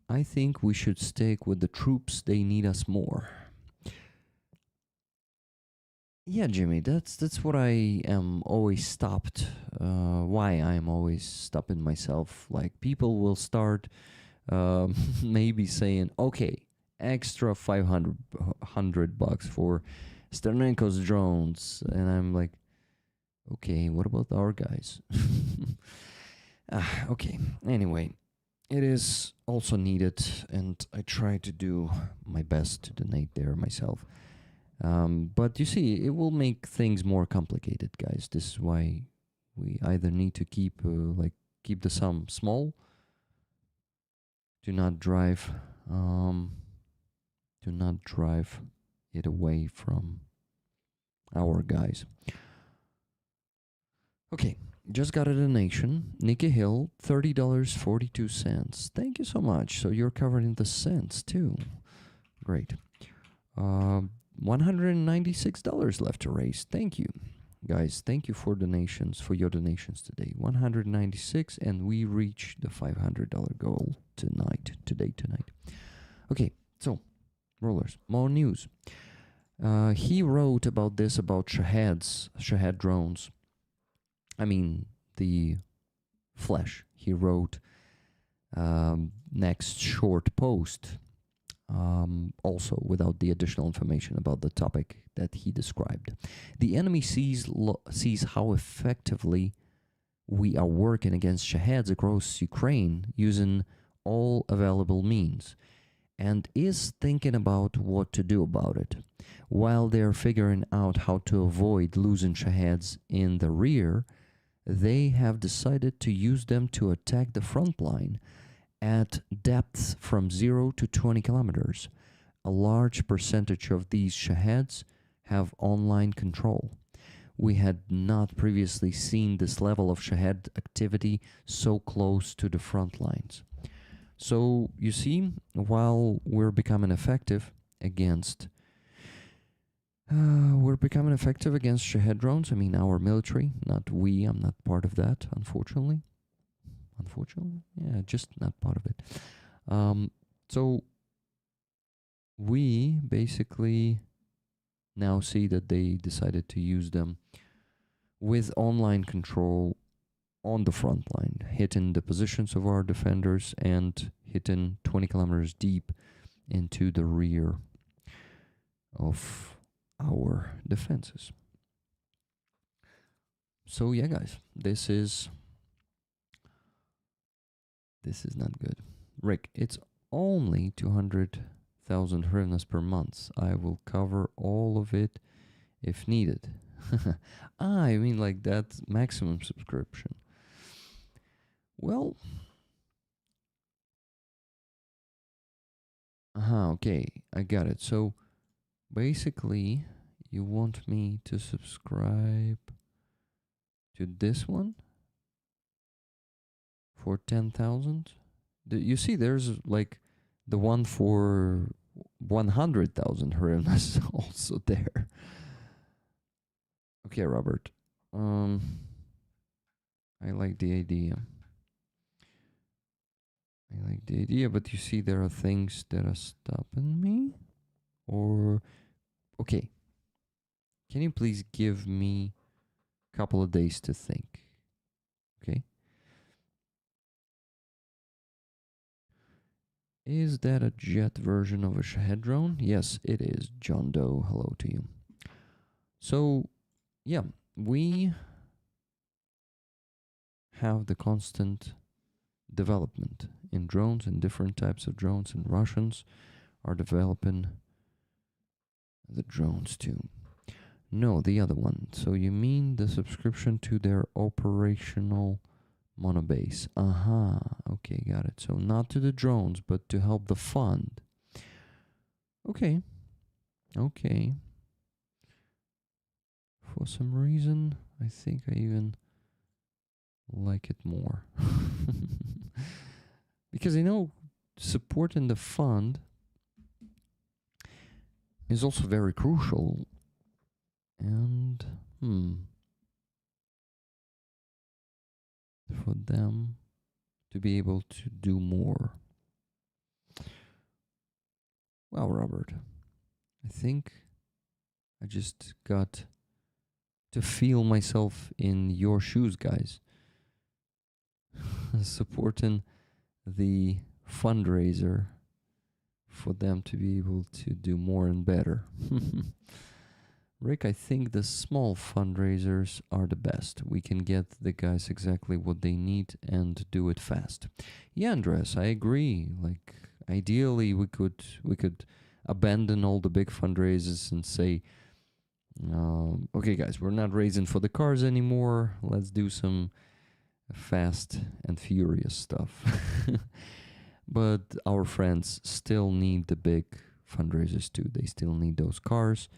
B: I think we should stick with the troops. They need us more. Yeah, Jimmy, that's what I am always stopped. Why I am always stopping myself. Like, people will start maybe saying, okay, extra $500 for Sternenko's drones, and I'm like, okay, what about our guys? Okay, anyway, it is also needed, and I try to do my best to donate there myself. But you see, it will make things more complicated, guys. This is why we either need to keep the sum small, do not drive it away from our guys. Okay, just got a donation. Nikki Hill, $30.42. Thank you so much. So you're covered in the cents too. Great. $196 left to raise. Thank you, guys. Thank you for your donations today. 196, and we reach the $500 goal tonight. Okay, so rollers, more news. He wrote about this, about Shahed drones. I mean, the Flash. He wrote next short post, also without the additional information about the topic that he described. The enemy sees how effectively we are working against Shaheds across Ukraine using all available means, and is thinking about what to do about it. While they're figuring out how to avoid losing Shaheds in the rear, they have decided to use them to attack the front line at depths from 0 to 20 kilometers. A large percentage of these Shaheds have online control. We had not previously seen this level of Shahed activity so close to the front lines. So, you see, while we're becoming effective against Shahed drones, I mean our military, not we, I'm not part of that, unfortunately. Yeah, just not part of it. So we basically now see that they decided to use them with online control on the front line, hitting the positions of our defenders and hitting 20 kilometers deep into the rear of our defenses. So yeah, guys, this is not good. Rick, it's only 200,000 hryvnias per month. I will cover all of it if needed. I mean like that maximum subscription. Well, okay, I got it. So basically, you want me to subscribe to this one for 10,000? You see, there's like the one for 100,000 hryvnia is also there. Okay, Robert. I like the idea. But you see there are things that are stopping me. Or, okay. Can you please give me a couple of days to think? Okay. Is that a jet version of a Shahed drone? Yes, it is. John Doe, hello to you. So, yeah, we have the constant development in drones and different types of drones, and Russians are developing the drones too. No, the other one. So you mean the subscription to their operational monobase? Okay, got it. So not to the drones, but to help the fund. Okay. For some reason, I think I even like it more. Because supporting the fund is also very crucial. And for them to be able to do more. Well, Robert, I think I just got to feel myself in your shoes, guys. Supporting the fundraiser for them to be able to do more and better. Rick, I think the small fundraisers are the best. We can get the guys exactly what they need and do it fast. Yeah, Andres, I agree. Like, ideally, we could abandon all the big fundraisers and say, okay, guys, we're not raising for the cars anymore. Let's do some fast and furious stuff. But our friends still need the big fundraisers too. They still need those cars.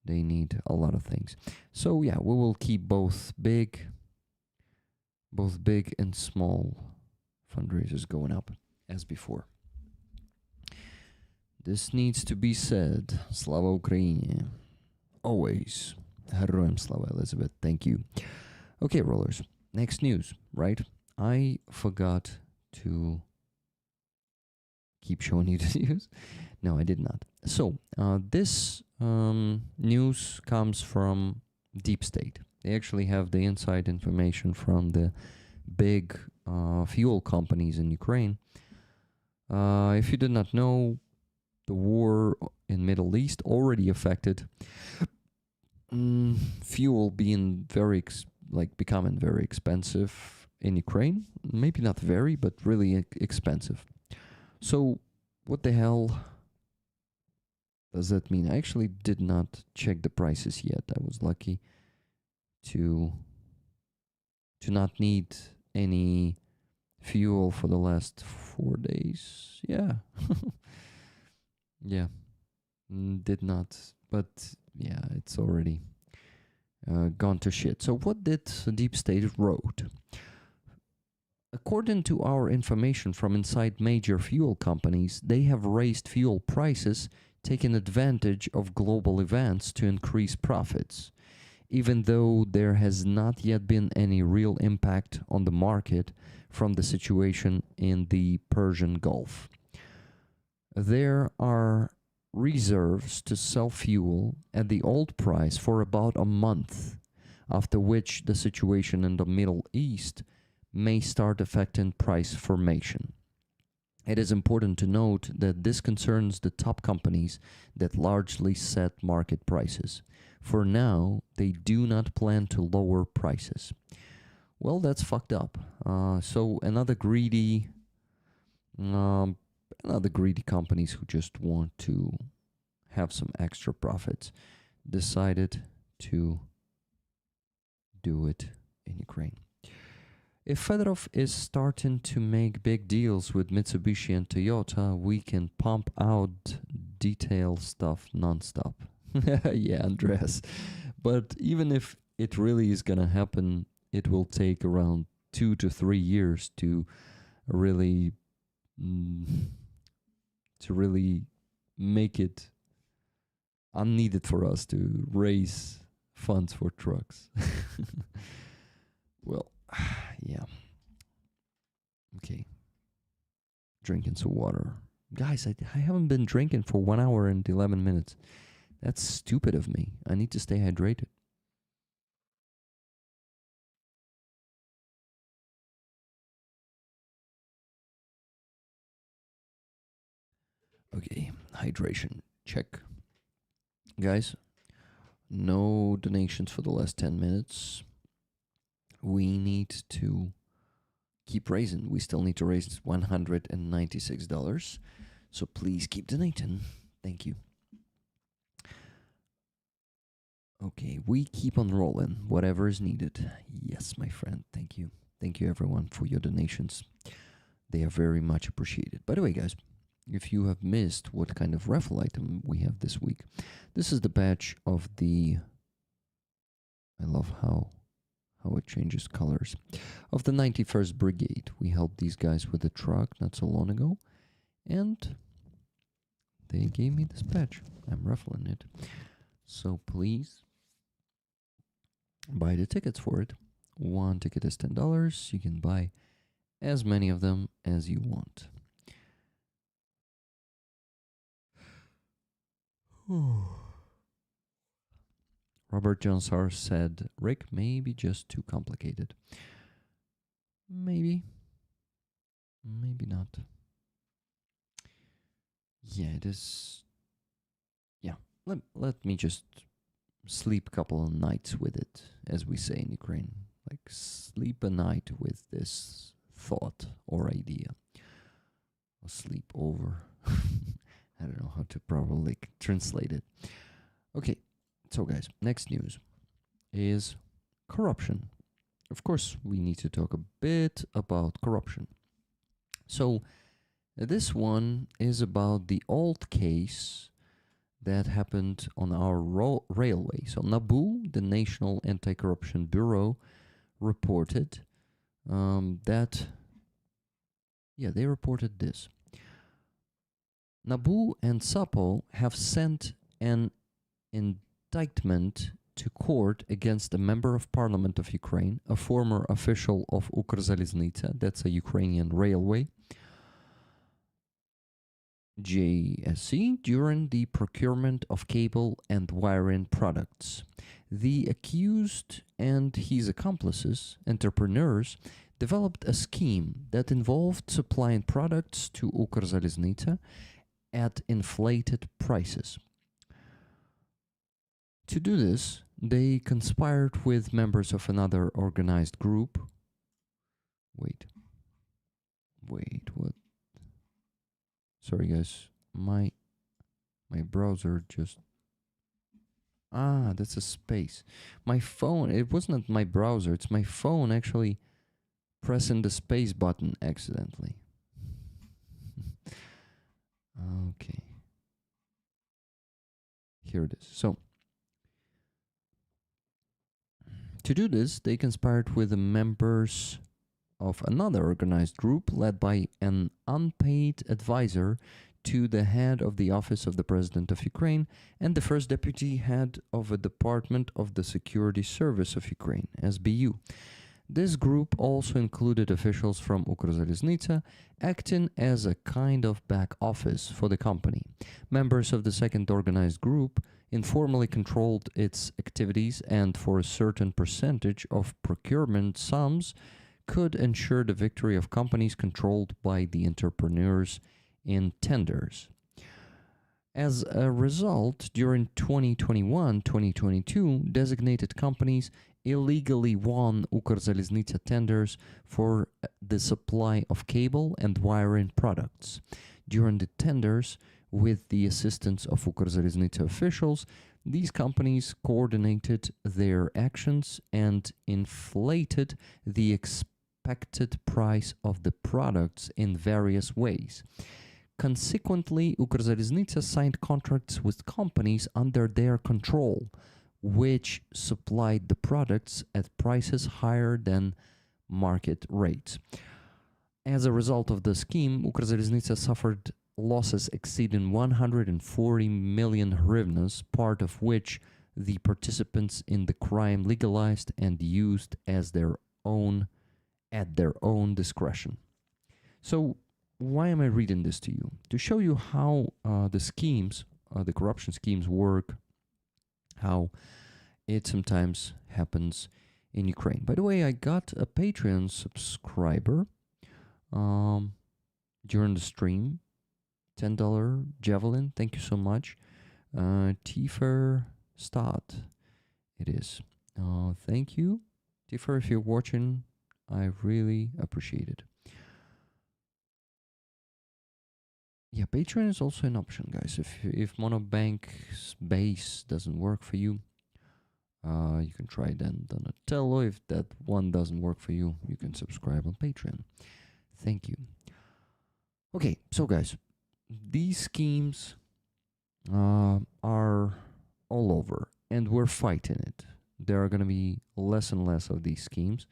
B: They need a lot of things. So yeah, we will keep both big and small fundraisers going up as before. This needs to be said. Slava Ukraini. Always. Heroям slava, Elizabeth. Thank you. Okay, rollers. Next news, right? I forgot to keep showing you the news. No, I did not. So, this news comes from Deep State. They actually have the inside information from the big fuel companies in Ukraine. If you did not know, the war in Middle East already affected fuel being becoming very expensive in Ukraine. Maybe not very, but really expensive. So, what the hell does that mean? I actually did not check the prices yet. I was lucky to not need any fuel for the last 4 days. Yeah. Yeah. Did not. But yeah, it's already gone to shit. So what did Deep State wrote? According to our information from inside major fuel companies, they have raised fuel prices, taking advantage of global events to increase profits, even though there has not yet been any real impact on the market from the situation in the Persian Gulf. There are reserves to sell fuel at the old price for about a month, after which the situation in the Middle East may start affecting price formation. It is important to note that this concerns the top companies that largely set market prices. For now, they do not plan to lower prices. Well, that's fucked up. So another greedy companies who just want to have some extra profits decided to do it in Ukraine. If Fedorov is starting to make big deals with Mitsubishi and Toyota, we can pump out detail stuff nonstop. Yeah, Andreas. But even if it really is gonna happen, it will take around 2 to 3 years to really to really make it unneeded for us to raise funds for trucks. Well, yeah. Okay. Drinking some water. Guys, I haven't been drinking for 1 hour and 11 minutes. That's stupid of me. I need to stay hydrated. Okay, hydration check. Guys, no donations for the last 10 minutes. We need to keep raising. We still need to raise $196. So please keep donating. Thank you. Okay, we keep on rolling. Whatever is needed. Yes, my friend. Thank you. Thank you, everyone, for your donations. They are very much appreciated. By the way, guys, if you have missed what kind of raffle item we have this week, this is the badge of the... I love how it changes colors. Of the 91st Brigade. We helped these guys with a truck not so long ago. And they gave me this badge. I'm raffling it. So please buy the tickets for it. One ticket is $10. You can buy as many of them as you want. Robert Johnsar said, Rick, maybe just too complicated. Maybe. Maybe not. Yeah, it is. Yeah, let me just sleep a couple of nights with it, as we say in Ukraine. Like, sleep a night with this thought or idea. Or sleep over. I don't know how to properly translate it. Okay, so guys, next news is corruption. Of course, we need to talk a bit about corruption. So, this one is about the old case that happened on our railway. So, NABU, the National Anti-Corruption Bureau, reported that, they reported this. NABU and SAPO have sent an indictment to court against a member of parliament of Ukraine, a former official of Ukrzaliznytsia, that's a Ukrainian railway, JSC, during the procurement of cable and wiring products. The accused and his accomplices, entrepreneurs, developed a scheme that involved supplying products to Ukrzaliznytsia at inflated prices. To do this, they conspired with members of another organized group. Wait, what? Sorry, guys. My browser just... that's a space. My phone, it wasn't my browser, it's my phone actually pressing the space button accidentally. Okay. Here it is. So, to do this, they conspired with the members of another organized group led by an unpaid advisor to the head of the office of the President of Ukraine and the first deputy head of a department of the Security Service of Ukraine, SBU. This group also included officials from Ukrzaliznytsia, acting as a kind of back office for the company. Members of the second organized group informally controlled its activities and for a certain percentage of procurement sums could ensure the victory of companies controlled by the entrepreneurs in tenders. As a result, during 2021-2022, designated companies illegally won Ukrzaliznytsia tenders for the supply of cable and wiring products. During the tenders, with the assistance of Ukrzaliznytsia officials, these companies coordinated their actions and inflated the expected price of the products in various ways. Consequently, Ukrzaliznytsia signed contracts with companies under their control, which supplied the products at prices higher than market rates. As a result of the scheme, Ukrzaliznytsia suffered losses exceeding 140 million hryvnias, part of which the participants in the crime legalized and used as their own at their own discretion. So why am I reading this to you? To show you how the schemes, the corruption schemes work, how it sometimes happens in Ukraine. By the way, I got a Patreon subscriber during the stream. $10 Javelin. Thank you so much. Tifer Stott. It is. Thank you. Tifer, if you're watching, I really appreciate it. Yeah, Patreon is also an option, guys. If Monobank's base doesn't work for you, you can try then Donatello. If that one doesn't work for you, you can subscribe on Patreon. Thank you. Okay, so guys, these schemes are all over, and we're fighting it. There are going to be less and less of these schemes,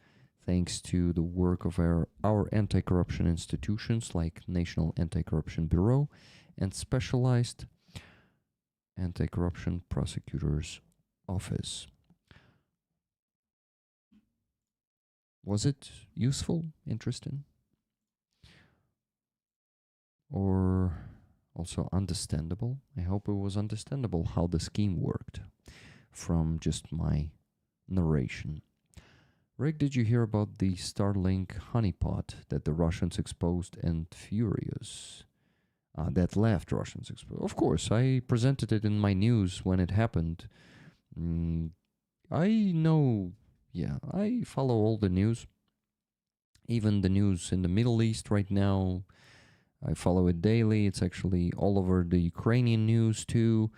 B: thanks to the work of our anti-corruption institutions like National Anti-Corruption Bureau and Specialized Anti-Corruption Prosecutor's Office. Was it useful, interesting, or also understandable? I hope it was understandable how the scheme worked from just my narration. Rick, did you hear about the Starlink honeypot that the Russians exposed and furious? That left Russians exposed. Of course, I presented it in my news when it happened. I know, yeah, I follow all the news. Even the news in the Middle East right now, I follow it daily. It's actually all over the Ukrainian news too.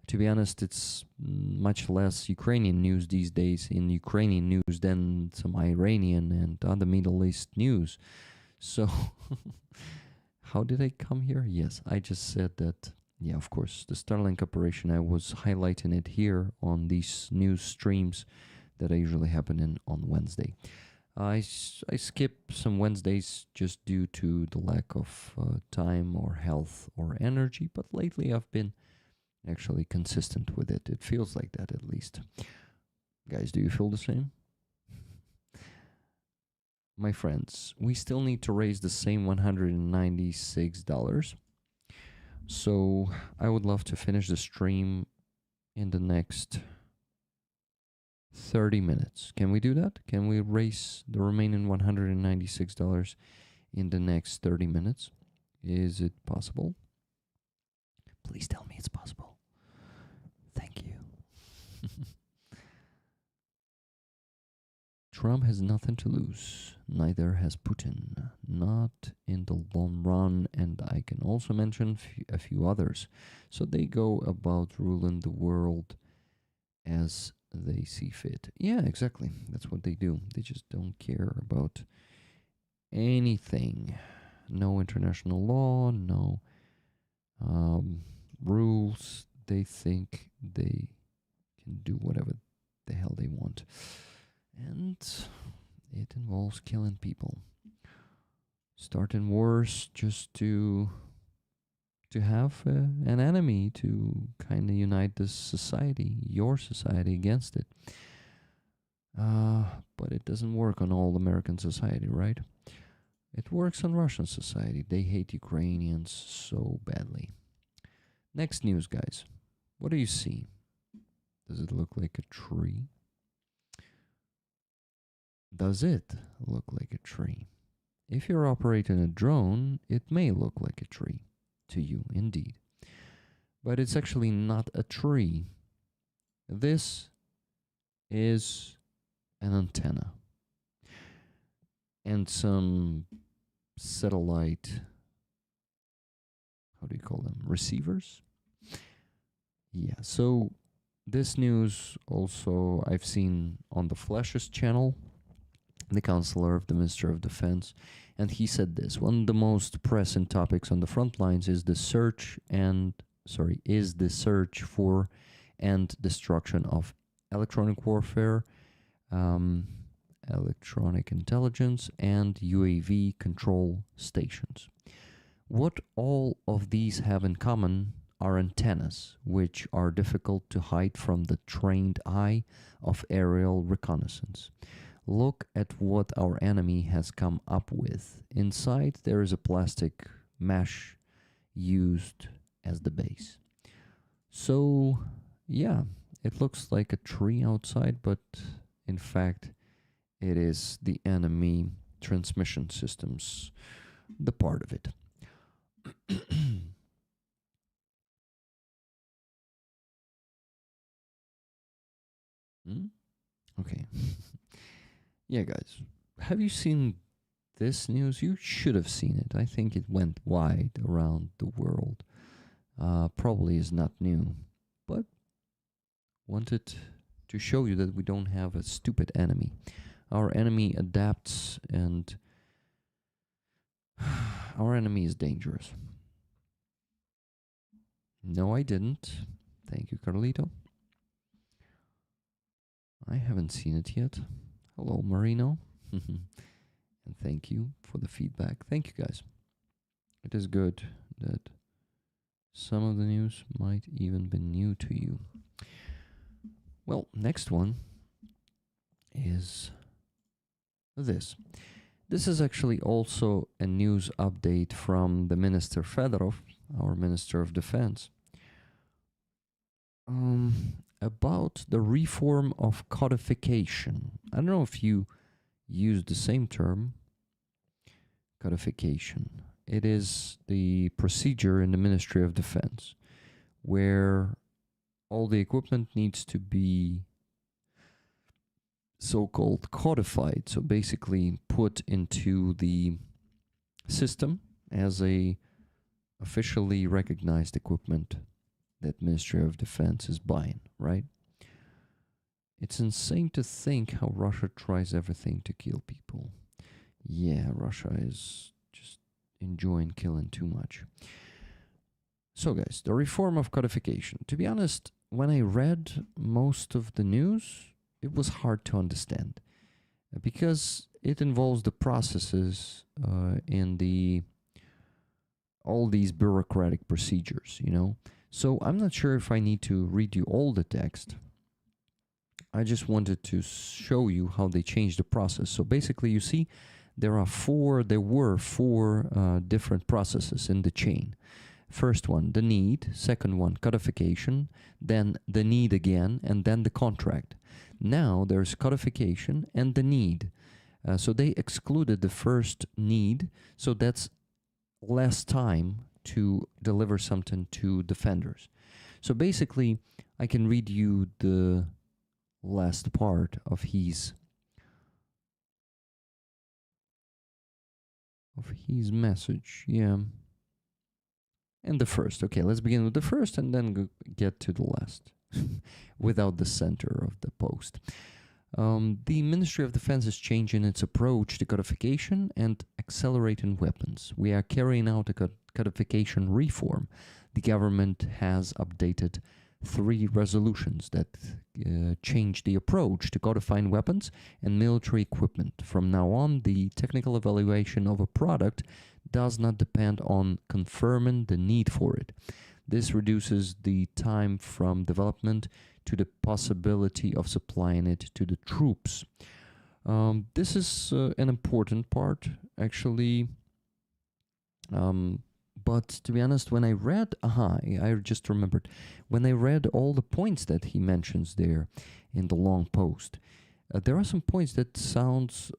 B: To be honest, it's much less Ukrainian news these days in Ukrainian news than some Iranian and other Middle East news. So, how did I come here? Yes, I just said that, yeah, of course, the Starlink operation, I was highlighting it here on these news streams that I usually happen on Wednesday. I skip some Wednesdays just due to the lack of time or health or energy, but lately I've been actually consistent with it. It feels like that, at least. Guys, do you feel the same? My friends, we still need to raise the same $196. So I would love to finish the stream in the next 30 minutes. Can we do that? Can we raise the remaining $196 in the next 30 minutes? Is it possible? Please tell me it's possible. Thank you. Trump has nothing to lose. Neither has Putin. Not in the long run. And I can also mention a few others. So they go about ruling the world as they see fit. Yeah, exactly. That's what they do. They just don't care about anything. No international law, no rules. They think they can do whatever the hell they want. And it involves killing people. Starting wars just to have an enemy to kind of unite this society, your society, against it. But it doesn't work on all American society, right? It works on Russian society. They hate Ukrainians so badly. Next news, guys. What do you see? Does it look like a tree? Does it look like a tree? If you're operating a drone, it may look like a tree to you, indeed. But it's actually not a tree. This is an antenna and some satellite, how do you call them, receivers? Yeah, so this news also I've seen on the Flash's channel, the counselor of the Minister of Defense, and he said this: one of the most pressing topics on the front lines is the search for and destruction of electronic warfare, electronic intelligence, and UAV control stations. What all of these have in common are antennas, which are difficult to hide from the trained eye of aerial reconnaissance. Look at what our enemy has come up with. Inside there is a plastic mesh used as the base. So, yeah, it looks like a tree outside, but in fact, it is the enemy transmission systems, the part of it. Okay. Yeah, guys, have you seen this news? You should have seen it. I think it went wide around the world. Probably is not new, but wanted to show you that we don't have a stupid enemy. Our enemy adapts, and our enemy is dangerous. No, I didn't. Thank you, Carlito. I haven't seen it yet. Hello, Marino. And thank you for the feedback. Thank you, guys. It is good that some of the news might even be new to you. Well, next one is this. This is actually also a news update from the Minister Fedorov, our Minister of Defense, about the reform of codification. I don't know if you use the same term, codification. It is the procedure in the Ministry of Defense where all the equipment needs to be so-called codified, so basically put into the system as a officially recognized equipment that Ministry of Defense is buying, right? It's insane to think how Russia tries everything to kill people. Yeah, Russia is just enjoying killing too much. So guys, the reform of codification. To be honest, when I read most of the news, it was hard to understand because it involves the processes in all these bureaucratic procedures, you know. So I'm not sure if I need to read you all the text. I just wanted to show you how they changed the process. So basically, you see, there were four different processes in the chain. First one, the need. Second one, codification. Then the need again, and then the contract. Now there's codification and the need. So they excluded the first need, so that's less time to deliver something to defenders. So basically, I can read you the last part of his message, yeah. And the first. Okay, let's begin with the first and then get to the last without the center of the post. The Ministry of Defense is changing its approach to codification and accelerating weapons. We are carrying out a codification reform. The government has updated 3 resolutions that change the approach to codifying weapons and military equipment. From now on, the technical evaluation of a product does not depend on confirming the need for it. This reduces the time from development to the possibility of supplying it to the troops. This is an important part, actually. But to be honest, when I read, I just remembered, when I read all the points that he mentions there in the long post, there are some points that sounds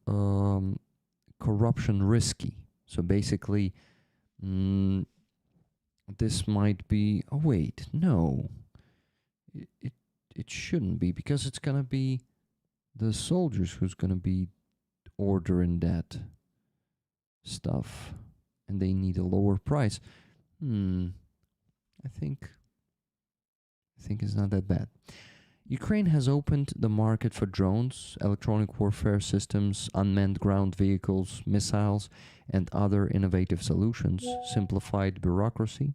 B: corruption risky. So basically, this might be, oh wait, no, it shouldn't be, because it's gonna be the soldiers who's gonna be ordering that stuff, and they need a lower price. I think it's not that bad. Ukraine has opened the market for drones, electronic warfare systems, unmanned ground vehicles, missiles, and other innovative solutions, simplified bureaucracy,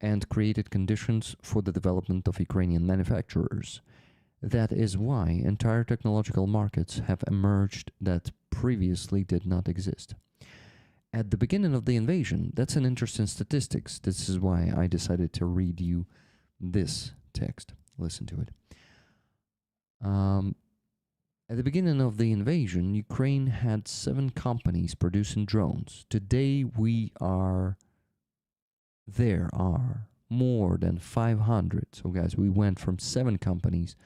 B: and created conditions for the development of Ukrainian manufacturers. That is why entire technological markets have emerged that previously did not exist. at the beginning of the invasion, that's an interesting statistics. This is why I decided to read you this text. Listen to it. At the beginning of the invasion, Ukraine had 7 companies producing drones. Today, there are more than 500. So guys, we went from 7 companies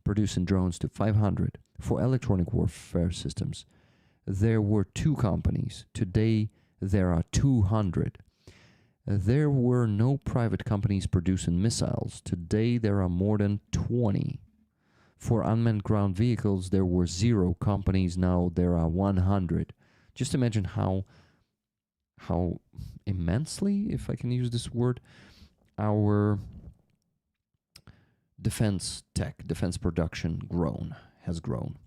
B: producing drones to 500. For electronic warfare systems, there were 2 companies. Today, there are 200. There were no private companies producing missiles. Today, there are more than 20. For unmanned ground vehicles, there were 0 companies. Now there are 100. Just imagine how immensely, if I can use this word, our defense production has grown.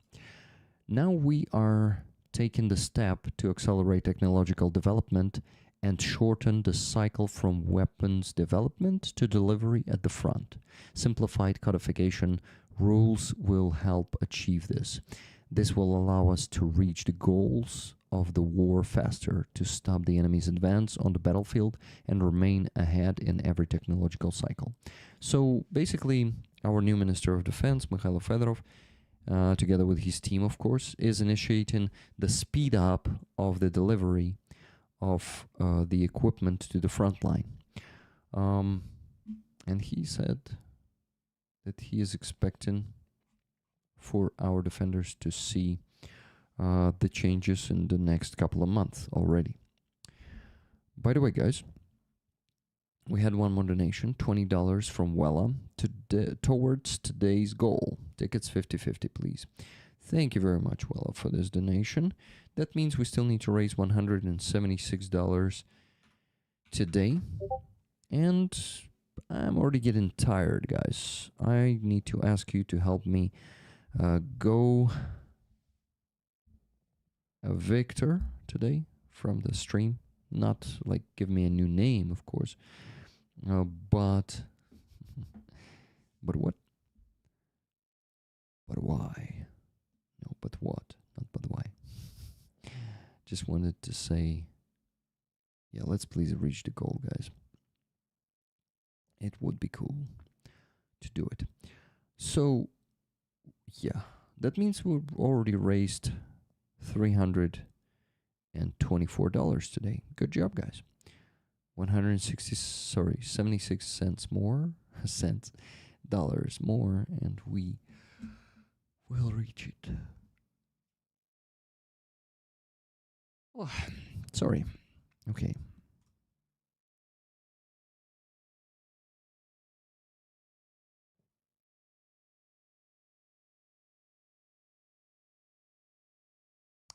B: Now we are taking the step to accelerate technological development and shorten the cycle from weapons development to delivery at the front. Simplified codification rules will help achieve this. This will allow us to reach the goals of the war faster, to stop the enemy's advance on the battlefield and remain ahead in every technological cycle. So basically, our new Minister of Defense, Mikhailo Fedorov, together with his team, of course, is initiating the speed up of the delivery of the equipment to the front line. And he said that he is expecting for our defenders to see the changes in the next couple of months already. By the way, guys, we had one more donation, $20 from Wella towards today's goal. Tickets 50-50, please. Thank you very much, Wella, for this donation. That means we still need to raise $176 today. And I'm already getting tired, guys. I need to ask you to help me go a victor today from the stream. Not like give me a new name, of course, but what? But why? No, but what? Not but why. Just wanted to say, yeah, let's please reach the goal, guys. It would be cool to do it. So, yeah, that means we've already raised $324 today. Good job, guys. 76 cents more, dollars more, and we will reach it. Oh, sorry. Okay.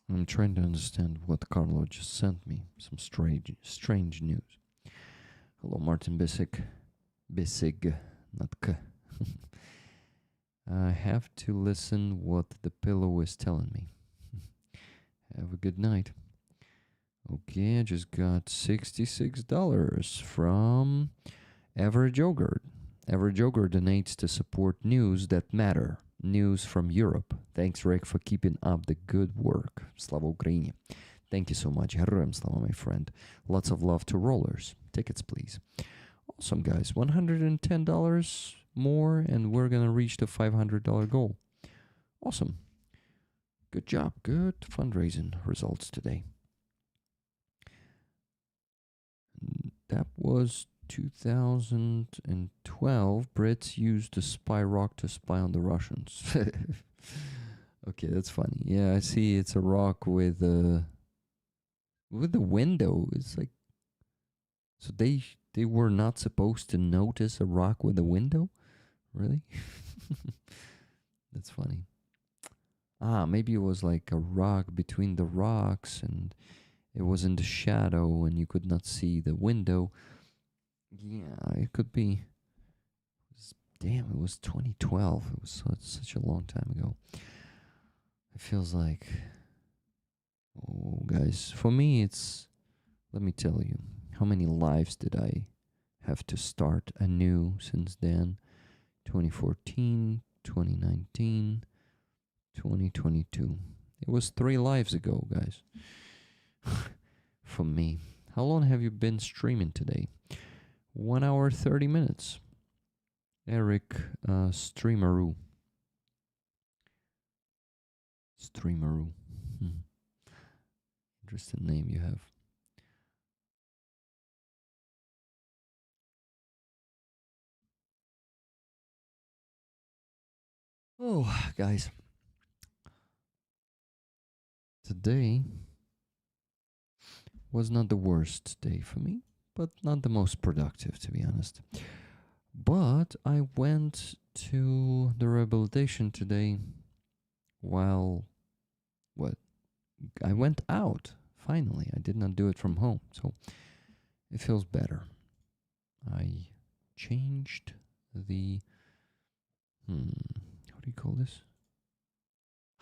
B: I'm trying to understand what Carlo just sent me. Some strange news. Hello, Martin Bissig, not K. I have to listen what the pillow is telling me. Have a good night. Okay, I just got $66 from Average Yogurt. Average Yogurt donates to support news that matter. News from Europe. Thanks, Rick, for keeping up the good work. Slava Ukraini. Thank you so much. Heroям slava, my friend. Lots of love to rollers. Tickets, please. Awesome, guys. $110 more, and we're going to reach the $500 goal. Awesome. Good job. Good fundraising results today. That was 2012. Brits used the spy rock to spy on the Russians. Okay, that's funny. Yeah, I see it's a rock with the window. It's like, so they were not supposed to notice a rock with a window? Really? That's funny. Maybe it was like a rock between the rocks and it was in the shadow and you could not see the window. Yeah, it could be. Damn, it was 2012. It was such a long time ago. It feels like, oh, guys, for me, it's, let me tell you, how many lives did I have to start anew since then? 2014, 2019, 2022. It was 3 lives ago, guys. for me. How long have you been streaming today? 1 hour 30 minutes. Eric Streameroo. Streameroo. Interesting name you have. Oh, guys. Today was not the worst day for me, but not the most productive, to be honest. But I went to the rehabilitation today while, I went out, finally. I did not do it from home, so it feels better. I changed the, how do you call this?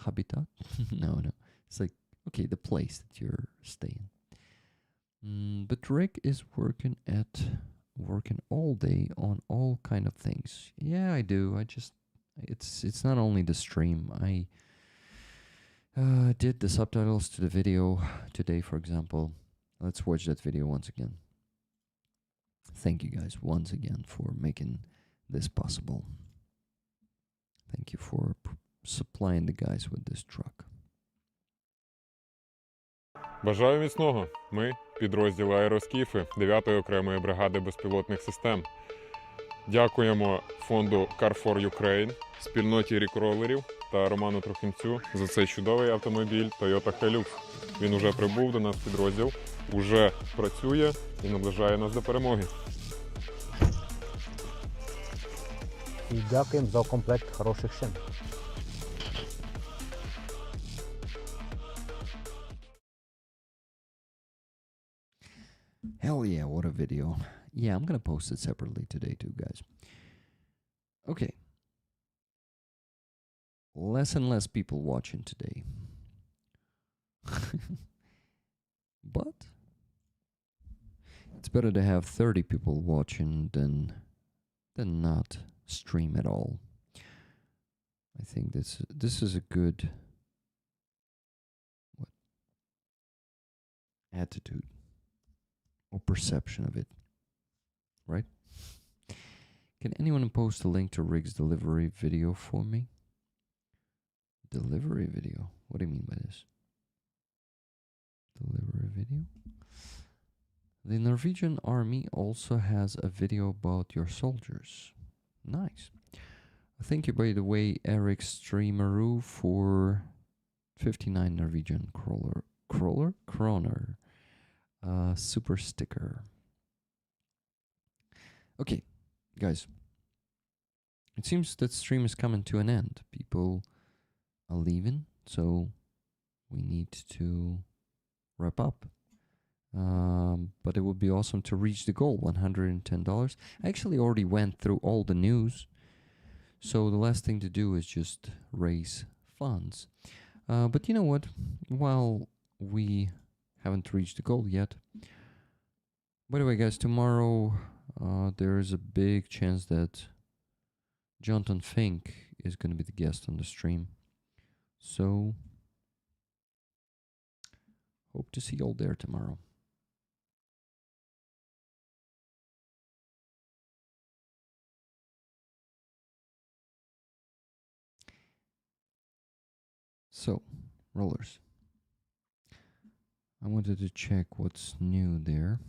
B: Habitat? No. It's like, okay, the place that you're staying. But Rick is working all day on all kind of things. Yeah, I do. It's not only the stream. I did the subtitles to the video today, for example. Let's watch that video once again. Thank you guys once again for making this possible. Thank you for supplying the guys with this truck.
D: Бажаю міцного. Ми, підрозділ аероскіфи 9-ї окремої бригади безпілотних систем. Дякуємо фонду Car4 Ukraine, спільноті рікролерів та Роману Трохимцю за цей чудовий автомобіль Toyota Hilux. Він уже прибув до нас в підрозділ, уже працює і наближає нас до перемоги.
E: І дякуємо за комплект хороших шин.
B: Hell yeah, what a video. Yeah, I'm gonna post it separately today too, guys. Okay. Less and less people watching today. But it's better to have 30 people watching than not stream at all. I think this is a good attitude or perception of it, right? Can anyone post a link to Rig's delivery video for me? Delivery video? What do you mean by this? Delivery video? The Norwegian army also has a video about your soldiers. Nice. Thank you, by the way, Eric Streameroo, for 59 Norwegian kroner. Super sticker. Okay, guys. It seems that stream is coming to an end. People are leaving, so we need to wrap up. But it would be awesome to reach the goal, $110. I actually already went through all the news, so the last thing to do is just raise funds. But you know what? While we haven't reached the goal yet, by the way, guys, tomorrow there is a big chance that Jonathan Fink is going to be the guest on the stream. So, hope to see you all there tomorrow. So, rollers. I wanted to check what's new there.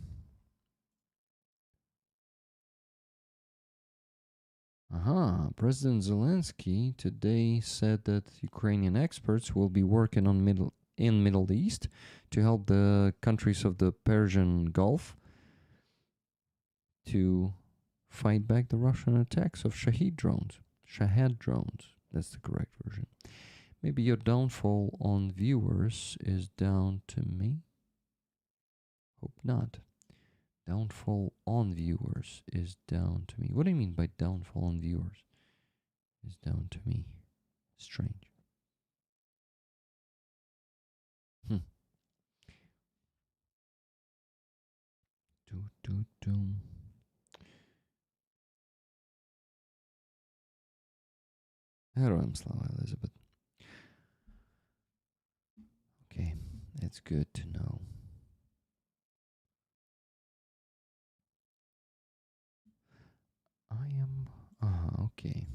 B: President Zelensky today said that Ukrainian experts will be working on Middle East to help the countries of the Persian Gulf to fight back the Russian attacks of Shahid drones. That's the correct version. Maybe your downfall on viewers is down to me. Hope not. Downfall on viewers is down to me. What do you mean by downfall on viewers is down to me? Strange. Героям слава, Elizabeth. Okay, that's good to know. Okay.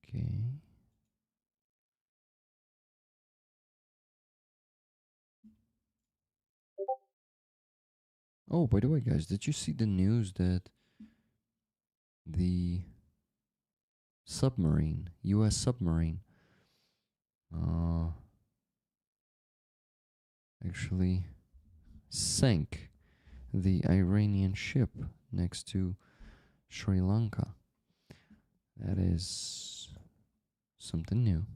B: Okay. Oh, by the way, guys, did you see the news that the submarine, U.S. submarine, actually sank the Iranian ship next to Sri Lanka? That is something new.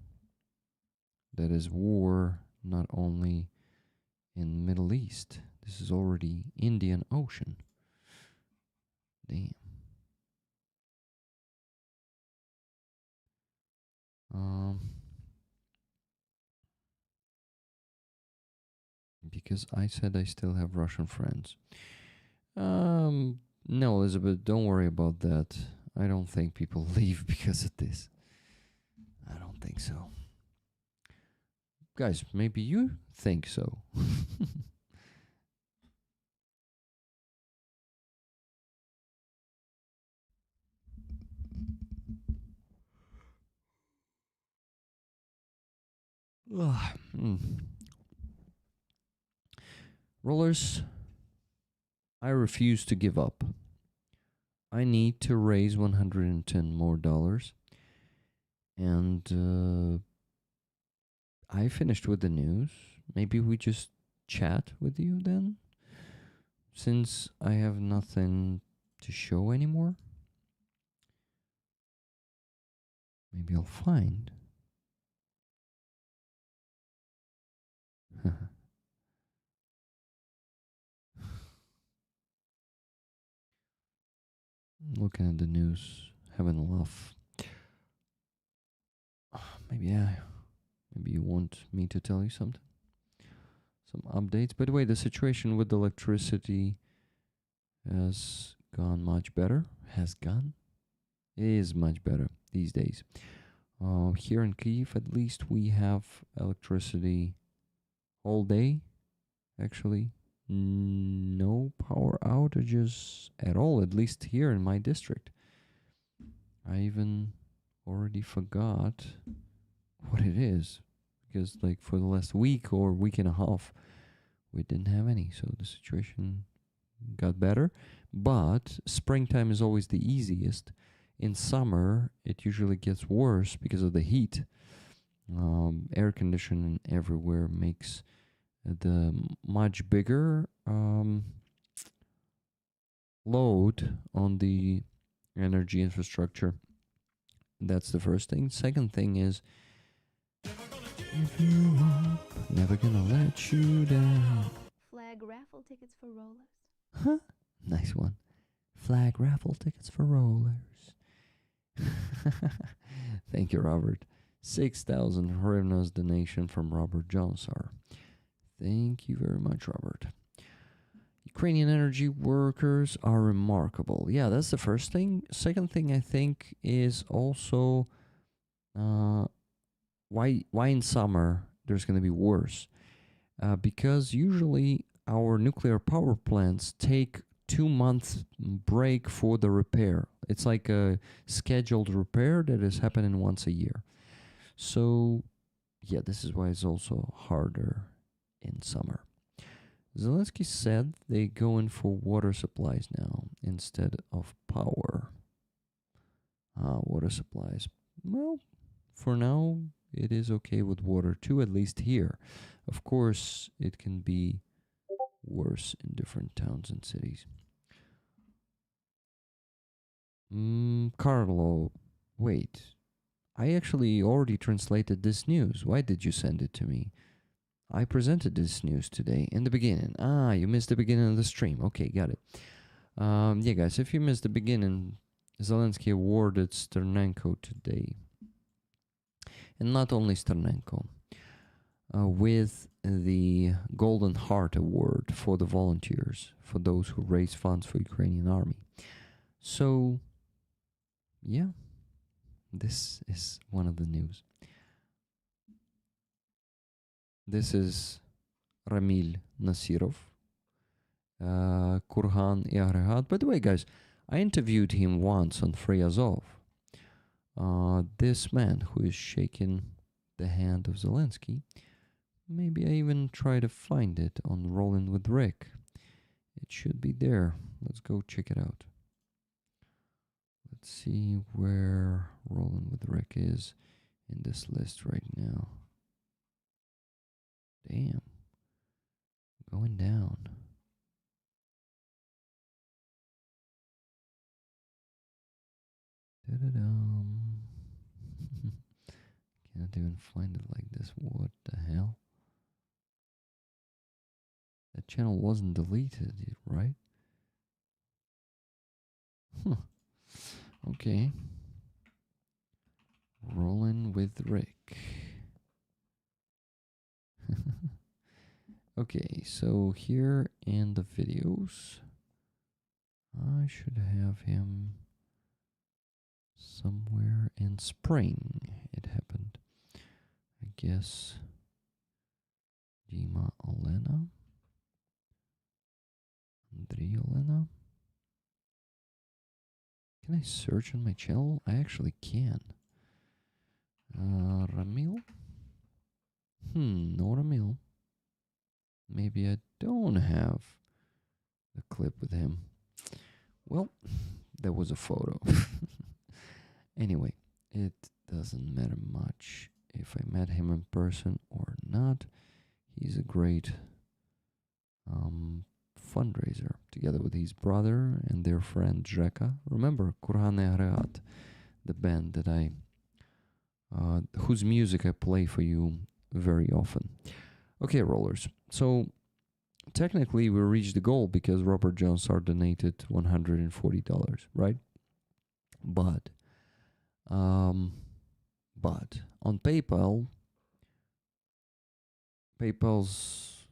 B: That is war not only in Middle East. This is already Indian Ocean. Damn. Because I said I still have Russian friends. No, Elizabeth, don't worry about that. I don't think people leave because of this. I don't think so. Guys, maybe you think so. Rollers, I refuse to give up. I need to raise 110 more dollars. And I finished with the news. Maybe we just chat with you then? Since I have nothing to show anymore. Maybe I'll find. Looking at the news, having a laugh. Maybe you want me to tell you something? Some updates. By the way, the situation with electricity has gone much better. Has gone? It is much better these days. Here in Kyiv, at least, we have electricity all day. Actually, no power outages at all, at least here in my district. I even already forgot what it is, because like for the last week or week and a half we didn't have any, so the situation got better. But springtime is always the easiest. In summer it usually gets worse because of the heat. Air conditioning everywhere makes the much bigger load on the energy infrastructure. That's the first thing. Second thing is, if you up, never gonna let you down.
F: Flag raffle tickets for rollers.
B: Huh? Nice one. Flag raffle tickets for rollers. Thank you, Robert. 6,000 hryvnias donation from Robert Johnsar. Thank you very much, Robert. Ukrainian energy workers are remarkable. Yeah, that's the first thing. Second thing, I think, is also why in summer there's going to be worse. Because usually our nuclear power plants take 2 months break for the repair. It's like a scheduled repair that is happening once a year. So, yeah, this is why it's also harder in summer. Zelensky said they go in for water supplies now instead of power. Water supplies. Well, for now, it is okay with water too, at least here. Of course, it can be worse in different towns and cities. Carlo, wait. I actually already translated this news. Why did you send it to me? I presented this news today in the beginning. You missed the beginning of the stream. Okay, got it. Yeah, guys, if you missed the beginning, Zelensky awarded Sternenko today. And not only Sternenko. With the Golden Heart Award for the volunteers, for those who raise funds for Ukrainian army. So, yeah, this is one of the news. This is Ramil Nasirov, Kurhan и Agregat. By the way, guys, I interviewed him once on Free Azov. This man who is shaking the hand of Zelensky. Maybe I even try to find it on Rolling with Rick. It should be there. Let's go check it out. Let's see where Rolling with Rick is in this list right now. Damn. Going down. Da-da-dum. Can't even find it like this. What the hell? That channel wasn't deleted, right? Huh. Okay. Rolling with Rick. Okay, so here in the videos, I should have him somewhere in spring. It happened. I guess Dima Olena. Andrei Olena. Can I search on my channel? I actually can. Ramil? No Ramil. Maybe I don't have the clip with him. Well, there was a photo. Anyway, it doesn't matter much if I met him in person or not. He's a great fundraiser together with his brother and their friend Dreka. Remember Kurhan и Agregat, the band that whose music I play for you very often. Okay, rollers. So technically we reached the goal because Robert Jonesar donated $140, right? But on PayPal, PayPal's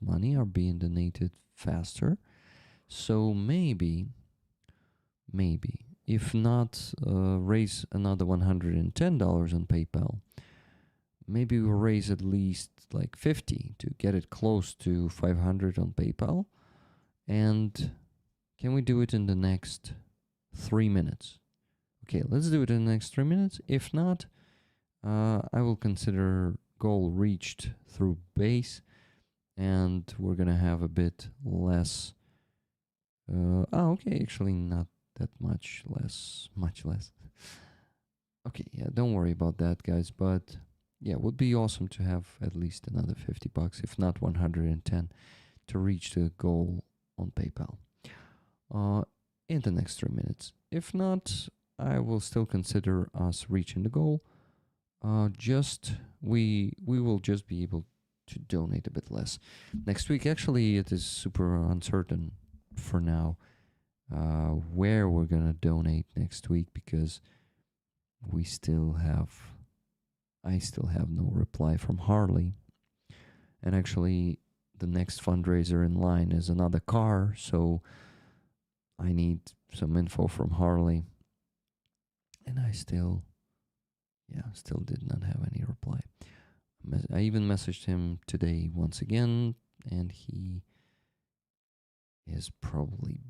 B: money are being donated faster. So maybe, if not raise another $110 on PayPal, maybe we'll raise at least like 50 to get it close to 500 on PayPal. And can we do it in the next 3 minutes? Okay, let's do it in the next 3 minutes. If not, I will consider goal reached through base, and we're gonna have a bit less. Okay, actually not that much less. Okay, yeah, don't worry about that, guys. But yeah, it would be awesome to have at least another $50, if not 110, to reach the goal on PayPal. In the next 3 minutes. If not, I will still consider us reaching the goal. We will just be able to donate a bit less next week. Actually, it is super uncertain for now where we're gonna donate next week, because I still have no reply from Harley. And actually, the next fundraiser in line is another car, so I need some info from Harley. And I still did not have any reply. I even messaged him today once again, and he is probably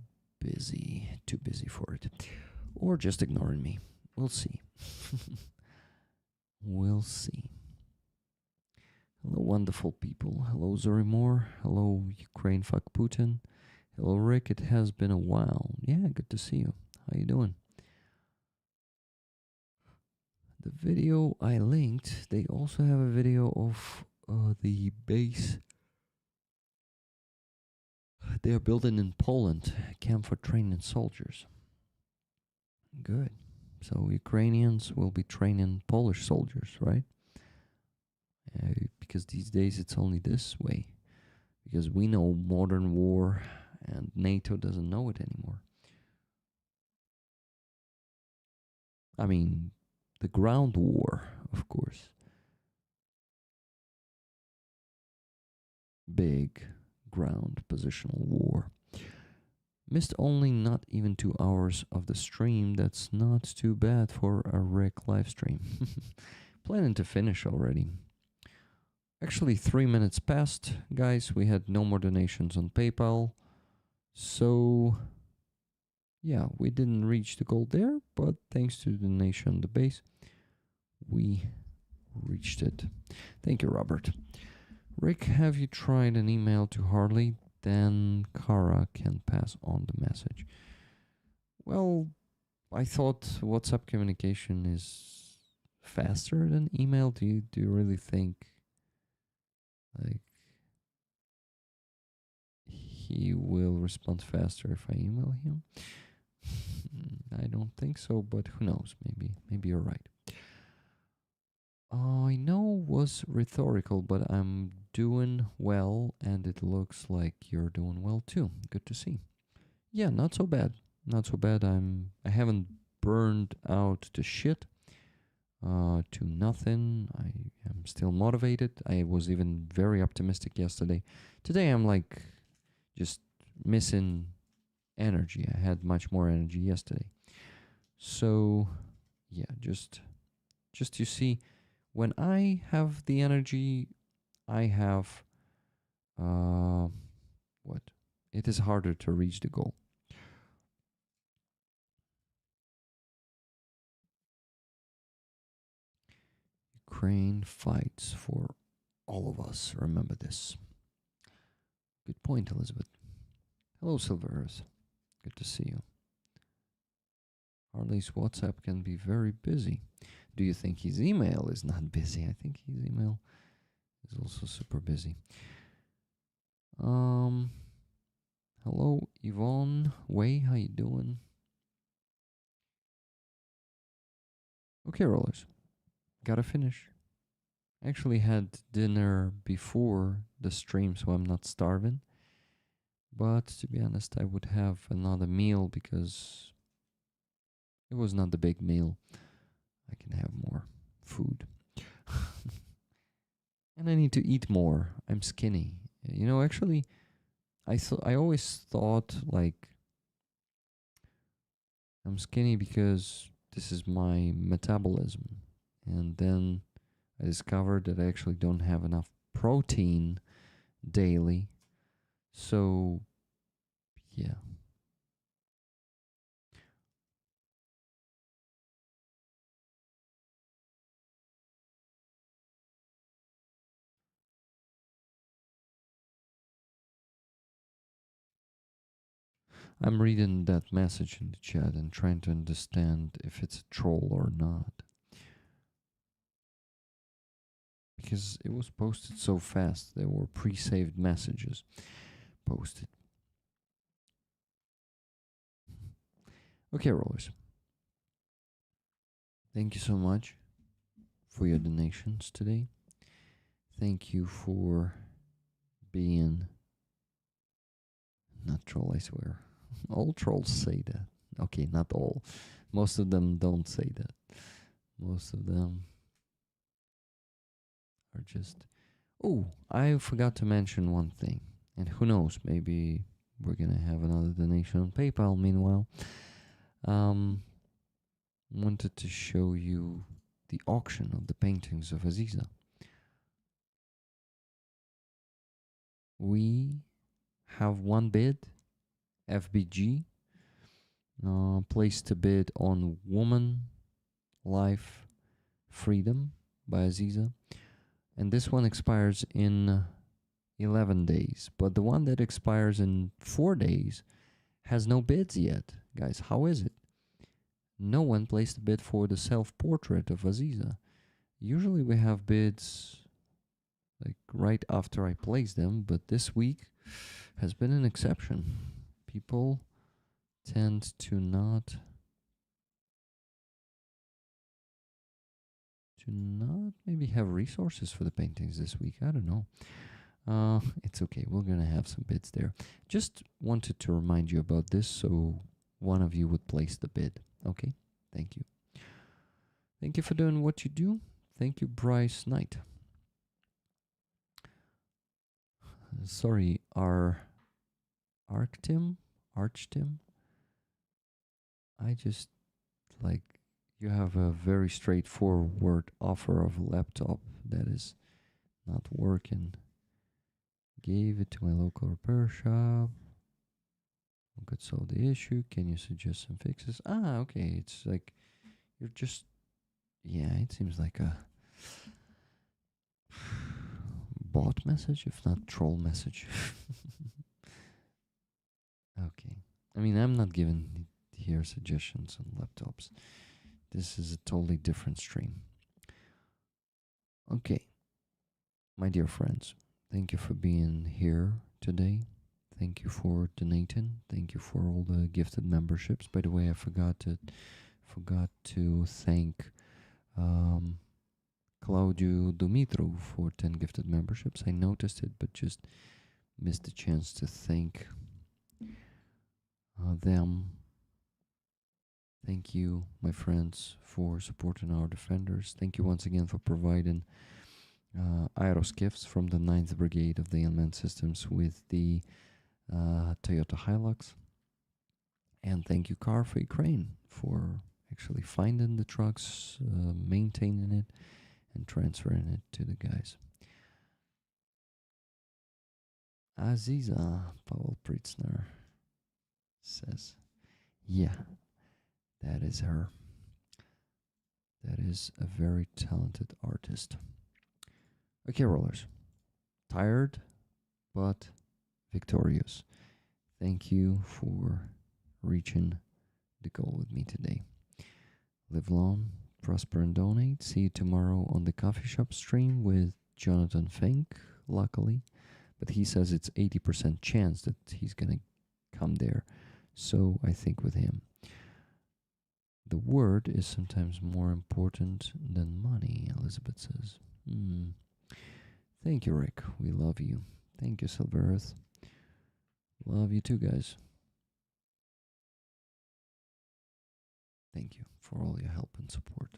B: busy, too busy for it, or just ignoring me. We'll see. We'll see. Hello, wonderful people. Hello, Zorimor. Hello, Ukraine fuck Putin. Hello, Rick. It has been a while. Yeah, good to see you. How you doing? The video I linked, they also have a video of the base they are building in Poland, a camp for training soldiers. Good. So Ukrainians will be training Polish soldiers, right? Because these days it's only this way. Because we know modern war and NATO doesn't know it anymore. I mean, the ground war, of course. Big ground positional war. Missed only not even 2 hours of the stream. That's not too bad for a Rick live stream. Planning to finish already. Actually, 3 minutes passed, guys. We had no more donations on PayPal. So, yeah, we didn't reach the goal there, but thanks to the donation on the base, we reached it. Thank you, Robert. Rick, have you tried an email to Harley? Then Kara can pass on the message. Well, I thought WhatsApp communication is faster than email. Do you really think like he will respond faster if I email him? I don't think so, but who knows? Maybe you're right. I know was rhetorical, but I'm doing well, and it looks like you're doing well too. Good to see. Yeah, not so bad. Not so bad. I haven't burned out to shit. To nothing. I am still motivated. I was even very optimistic yesterday. Today I'm like just missing energy. I had much more energy yesterday. So yeah, just you see, when I have the energy, I have what? It is harder to reach the goal. Ukraine fights for all of us. Remember this. Good point, Elizabeth. Hello, Silver Earth. Good to see you. Harley's WhatsApp can be very busy. Do you think his email is not busy? I think his email is also super busy. Hello, Yvonne Wei. How you doing? Okay, rollers. Gotta finish. I actually had dinner before the stream, so I'm not starving. But to be honest, I would have another meal because it was not the big meal. I can have more food. And I need to eat more. I'm skinny. You know, actually, I always thought like I'm skinny because this is my metabolism. And then I discovered that I actually don't have enough protein daily. So, yeah. I'm reading that message in the chat and trying to understand if it's a troll or not. Because it was posted so fast. There were pre-saved messages posted. Okay, rollers. Thank you so much for your donations today. Thank you for being not troll, I swear. All trolls say that. Okay, not all. Most of them don't say that. Most of them are just... Oh, I forgot to mention one thing. And who knows, maybe we're gonna have another donation on PayPal meanwhile. Wanted to show you the auction of the paintings of Aziza. We have one bid, FBG, placed a bid on Woman, Life, Freedom by Aziza. And this one expires in 11 days. But the one that expires in 4 days has no bids yet. Guys, how is it? No one placed a bid for the self-portrait of Aziza. Usually we have bids like right after I place them, but this week has been an exception. People tend to not maybe have resources for the paintings this week. I don't know. It's okay. We're gonna have some bids there. Just wanted to remind you about this so one of you would place the bid. Okay? Thank you. Thank you for doing what you do. Thank you, Bryce Knight. Sorry, Archtim? I just like you have a very straightforward offer of a laptop that is not working. Gave it to my local repair shop. Who could solve the issue? Can you suggest some fixes? Ah, okay. It's like you're just, yeah, it seems like a bot message, if not troll message. Okay. I mean, I'm not giving here suggestions on laptops. This is a totally different stream. Okay. My dear friends, thank you for being here today. Thank you for donating. Thank you for all the gifted memberships. By the way, I forgot to thank Claudio Dumitru for 10 gifted memberships. I noticed it, but just missed the chance to thank them. Thank you, my friends, for supporting our defenders. Thank you once again for providing aeroscifs from the 9th Brigade of the Unmanned Systems with the Toyota Hilux. And thank you, Car for Ukraine, for actually finding the trucks, maintaining it, and transferring it to the guys. Aziza Pavel Pritzner says, yeah, that is her. That is a very talented artist. Okay, rollers. Tired, but victorious. Thank you for reaching the goal with me today. Live long, prosper, and donate. See you tomorrow on the coffee shop stream with Jonathan Fink, luckily. But he says it's 80% chance that he's going to come there. So I think with him. The word is sometimes more important than money, Elizabeth says. Thank you, Rick. We love you. Thank you, Silver Earth. Love you too, guys. Thank you for all your help and support.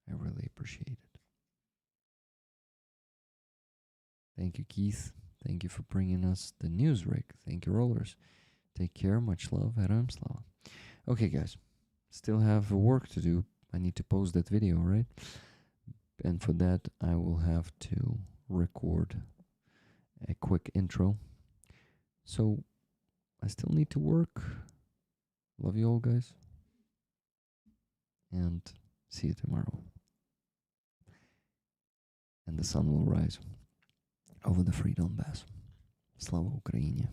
B: I really appreciate it. Thank you, Keith. Thank you for bringing us the news, Rick. Thank you, rollers. Take care. Much love. Heram Slava. Okay, guys. Still have work to do. I need to post that video, right? And for that, I will have to record a quick intro. So, I still need to work. Love you all, guys. And see you tomorrow. And the sun will rise over the free Donbass. Slava Ukraini.